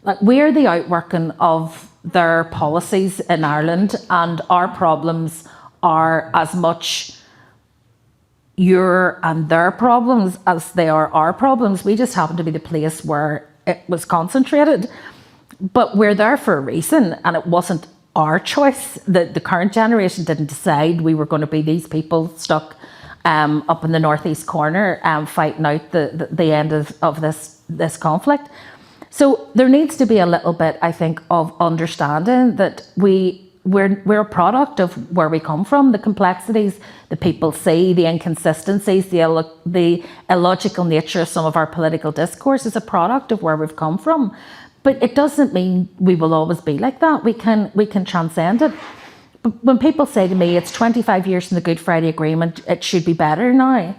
Like we're the outworking of their policies in Ireland, and our problems are as much your and their problems as they are our problems. We just happen to be the place where it was concentrated. But we're there for a reason, and it wasn't our choice. The current generation didn't decide we were going to be these people stuck up in the northeast corner fighting out the end of this conflict. So there needs to be a little bit, I think, of understanding that we're a product of where we come from, the complexities that people see, the inconsistencies, the illogical nature of some of our political discourse is a product of where we've come from. But it doesn't mean we will always be like that. We can transcend it. But when people say to me, it's 25 years from the Good Friday Agreement, it should be better now.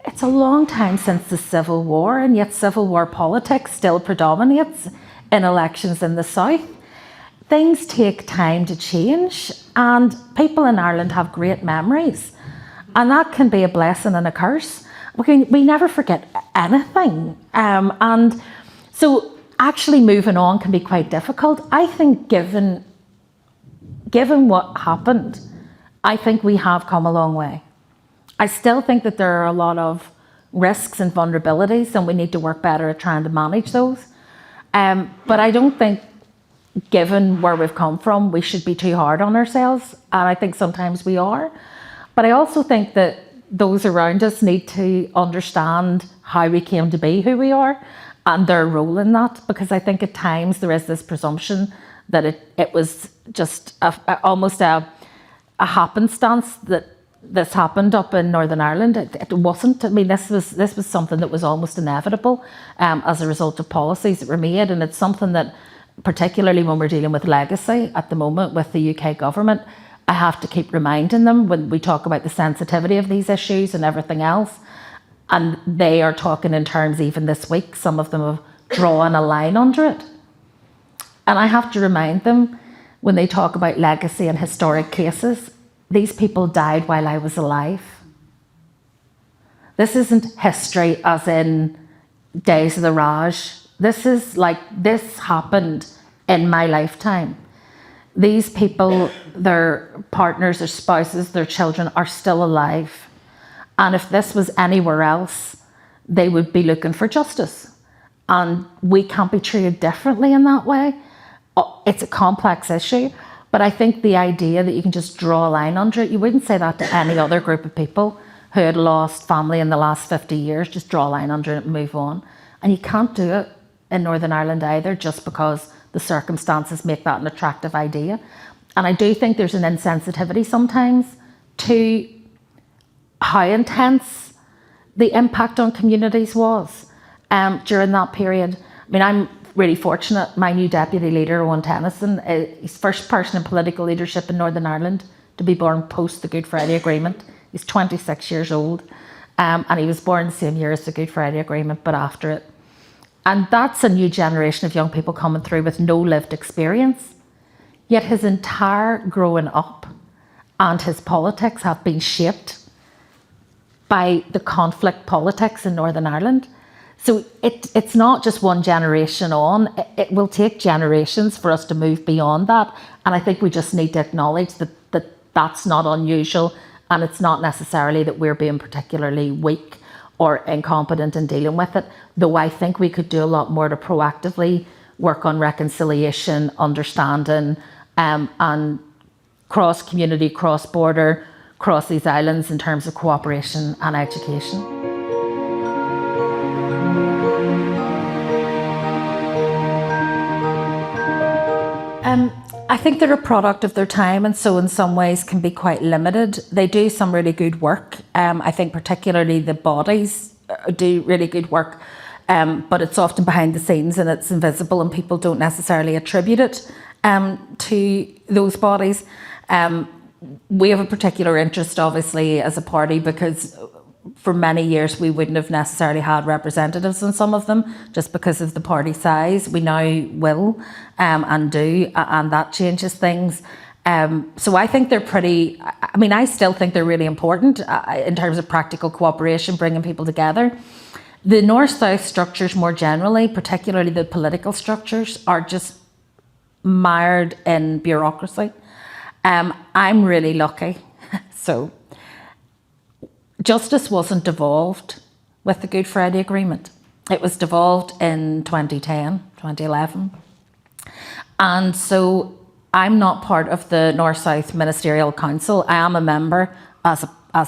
It's a long time since the Civil War, and yet Civil War politics still predominates in elections in the South. Things take time to change, and people in Ireland have great memories. And that can be a blessing and a curse. We never forget anything. And so actually moving on can be quite difficult. I think given what happened, I think we have come a long way. I still think that there are a lot of risks and vulnerabilities, and we need to work better at trying to manage those. But I don't think, given where we've come from, we should be too hard on ourselves. And I think sometimes we are. But I also think that those around us need to understand how we came to be who we are and their role in that, because I think at times there is this presumption that it was just almost a happenstance that this happened up in Northern Ireland. It wasn't. I mean, this was something that was almost inevitable as a result of policies that were made, and it's something that, particularly when we're dealing with legacy at the moment with the UK government, I have to keep reminding them when we talk about the sensitivity of these issues and everything else. And they are talking in terms, even this week, some of them have drawn a line under it. And I have to remind them, when they talk about legacy and historic cases, these people died while I was alive. This isn't history as in Days of the Raj. This is like, this happened in my lifetime. These people, their partners, their spouses, their children are still alive. And if this was anywhere else, they would be looking for justice. And we can't be treated differently in that way. It's a complex issue, but I think the idea that you can just draw a line under it, you wouldn't say that to any other group of people who had lost family in the last 50 years, just draw a line under it and move on. And you can't do it in Northern Ireland either, just because the circumstances make that an attractive idea. And I do think there's an insensitivity sometimes to how intense the impact on communities was during that period. I mean, I'm really fortunate. My new deputy leader, Owen Tennyson, is first person in political leadership in Northern Ireland to be born post the Good Friday Agreement. He's 26 years old, and he was born the same year as the Good Friday Agreement, but after it. And that's a new generation of young people coming through with no lived experience. Yet his entire growing up and his politics have been shaped by the conflict politics in Northern Ireland. So it's not just one generation on, it will take generations for us to move beyond that. And I think we just need to acknowledge that that's not unusual, and it's not necessarily that we're being particularly weak or incompetent in dealing with it, though I think we could do a lot more to proactively work on reconciliation, understanding, and cross-community, cross-border, across these islands in terms of cooperation and education. I think they're a product of their time, and so in some ways can be quite limited. They do some really good work. I think particularly the bodies do really good work, but it's often behind the scenes and it's invisible, and people don't necessarily attribute it to those bodies. We have a particular interest, obviously, as a party, because for many years we wouldn't have necessarily had representatives in some of them just because of the party size. We now will and do, and that changes things. So I think they're pretty, I mean, I still think they're really important in terms of practical cooperation, bringing people together. The North-South structures more generally, particularly the political structures, are just mired in bureaucracy. I'm really lucky. So justice wasn't devolved with the Good Friday Agreement. It was devolved in 2010, 2011. And so I'm not part of the North-South Ministerial Council. I am a member as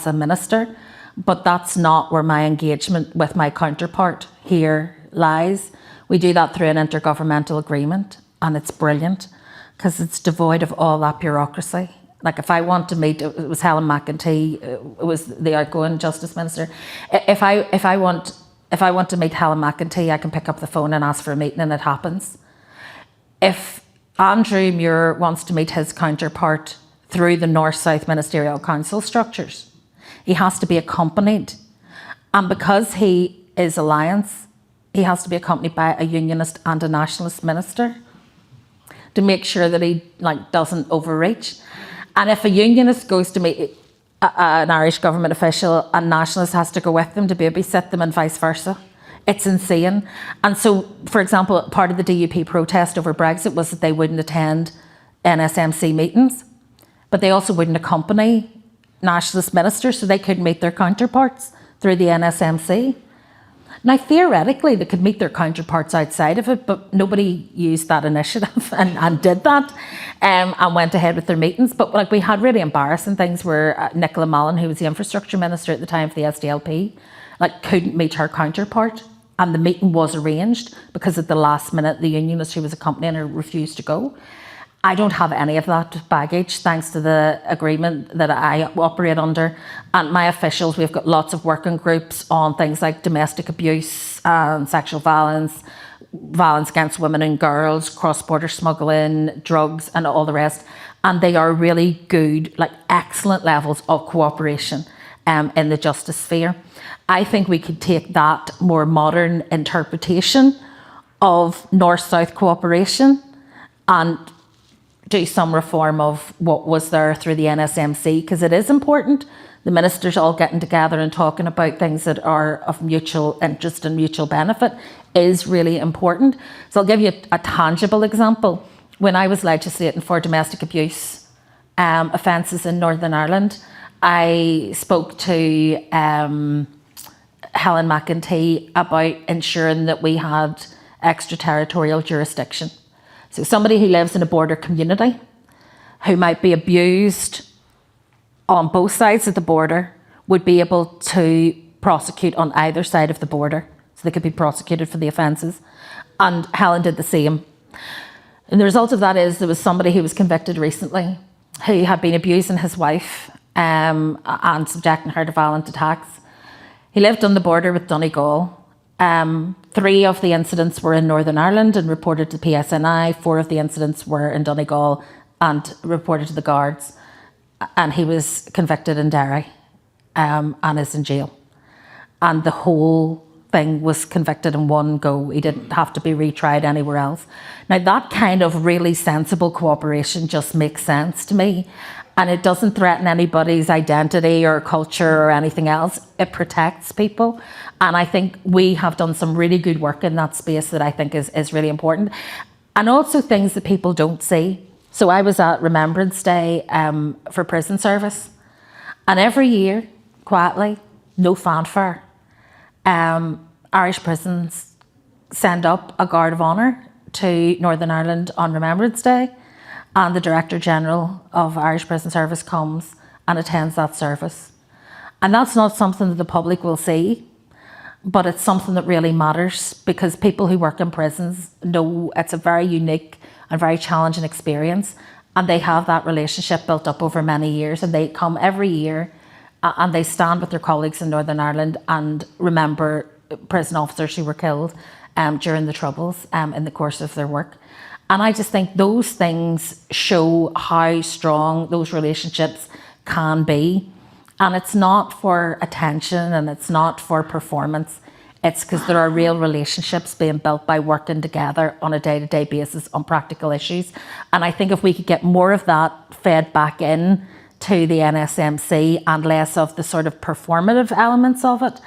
a minister, but that's not where my engagement with my counterpart here lies. We do that through an intergovernmental agreement, and it's brilliant because it's devoid of all that bureaucracy. Like if I want to meet, it was Helen McEntee, it was the outgoing Justice Minister. If I want to meet Helen McEntee, I can pick up the phone and ask for a meeting, and it happens. If Andrew Muir wants to meet his counterpart through the North-South Ministerial Council structures, he has to be accompanied. And because he is Alliance, he has to be accompanied by a Unionist and a Nationalist minister to make sure that he doesn't overreach. And if a Unionist goes to meet an Irish government official, a Nationalist has to go with them to babysit them, and vice versa. It's insane. And so, for example, part of the DUP protest over Brexit was that they wouldn't attend NSMC meetings, but they also wouldn't accompany Nationalist ministers, so they couldn't meet their counterparts through the NSMC. Now, theoretically, they could meet their counterparts outside of it, but nobody used that initiative and did that and went ahead with their meetings. But we had really embarrassing things where Nicola Mallon, who was the infrastructure minister at the time for the SDLP, couldn't meet her counterpart, and the meeting was arranged because at the last minute, the Unionist who was accompanying her refused to go. I don't have any of that baggage thanks to the agreement that I operate under. And my officials, we've got lots of working groups on things like domestic abuse and sexual violence, violence against women and girls, cross-border smuggling, drugs and all the rest. And they are really good, excellent levels of cooperation in the justice sphere. I think we could take that more modern interpretation of North-South cooperation and do some reform of what was there through the NSMC, because it is important. The ministers all getting together and talking about things that are of mutual interest and mutual benefit is really important. So I'll give you a tangible example. When I was legislating for domestic abuse offences in Northern Ireland, I spoke to Helen McEntee about ensuring that we had extraterritorial jurisdiction. So somebody who lives in a border community who might be abused on both sides of the border would be able to prosecute on either side of the border. So they could be prosecuted for the offences. And Helen did the same. And the result of that is there was somebody who was convicted recently who had been abusing his wife and subjecting her to violent attacks. He lived on the border with Donegal. 3 of the incidents were in Northern Ireland and reported to PSNI. 4 of the incidents were in Donegal and reported to the guards. And he was convicted in Derry and is in jail. And the whole thing was convicted in one go. He didn't have to be retried anywhere else. Now, that kind of really sensible cooperation just makes sense to me. And it doesn't threaten anybody's identity or culture or anything else. It protects people. And I think we have done some really good work in that space that I think is really important. And also things that people don't see. So I was at Remembrance Day for prison service. And every year, quietly, no fanfare, Irish prisons send up a guard of honour to Northern Ireland on Remembrance Day, and the Director General of Irish Prison Service comes and attends that service. And that's not something that the public will see, but it's something that really matters, because people who work in prisons know it's a very unique and very challenging experience, and they have that relationship built up over many years, and they come every year and they stand with their colleagues in Northern Ireland and remember prison officers who were killed during the Troubles in the course of their work. And I just think those things show how strong those relationships can be. And it's not for attention and it's not for performance. It's because there are real relationships being built by working together on a day-to-day basis on practical issues. And I think if we could get more of that fed back in to the NSMC and less of the sort of performative elements of it,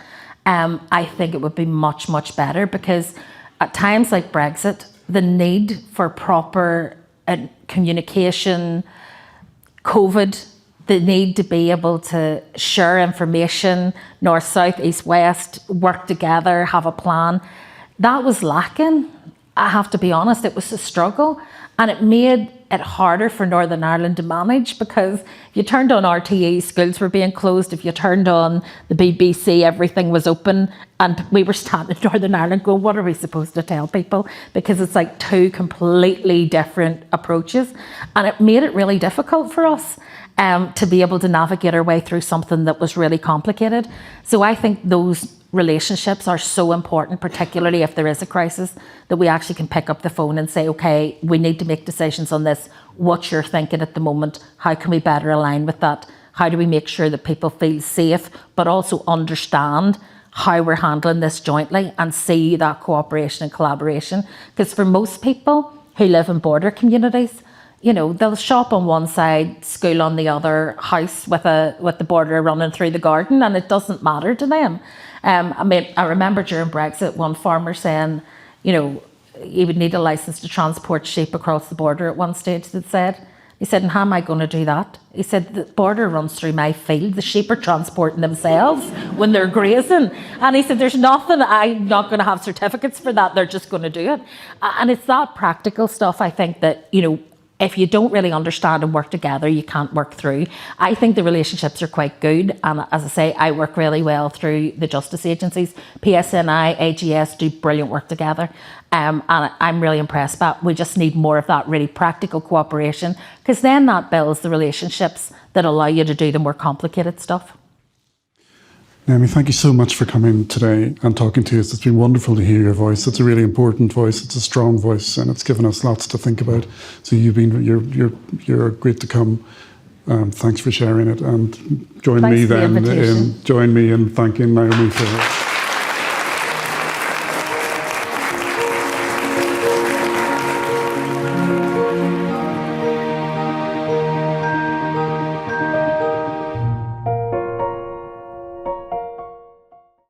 I think it would be much, much better, because at times like Brexit, the need for proper communication, COVID, the need to be able to share information, north, south, east, west, work together, have a plan, that was lacking. I have to be honest, it was a struggle, and it made it harder for Northern Ireland to manage, because if you turned on RTE, schools were being closed. If you turned on the BBC, everything was open, and we were standing in Northern Ireland going, what are we supposed to tell people? Because it's like two completely different approaches, and it made it really difficult for us to be able to navigate our way through something that was really complicated. So I think those relationships are so important, particularly if there is a crisis, that we actually can pick up the phone and say, okay, we need to make decisions on this. What's your thinking at the moment? How can we better align with that? How do we make sure that people feel safe, but also understand how we're handling this jointly and see that cooperation and collaboration? Because for most people who live in border communities, you know, they'll shop on one side, school on the other, house with the border running through the garden, and it doesn't matter to them. I mean, I remember during Brexit, one farmer saying, you know, he would need a licence to transport sheep across the border at one stage. He said, and how am I going to do that? He said, the border runs through my field. The sheep are transporting themselves when they're grazing. And he said, there's nothing, I'm not going to have certificates for that. They're just going to do it. And it's that practical stuff, I think, that, you know, if you don't really understand and work together, you can't work through. I think the relationships are quite good. And as I say, I work really well through the justice agencies. PSNI, AGS do brilliant work together. And I'm really impressed by it. We just need more of that really practical cooperation, because then that builds the relationships that allow you to do the more complicated stuff. Naomi, thank you so much for coming today and talking to us. It's been wonderful to hear your voice. It's a really important voice. It's a strong voice, and it's given us lots to think about. So you're great to come. Thanks for sharing it, and join me in thanking Naomi for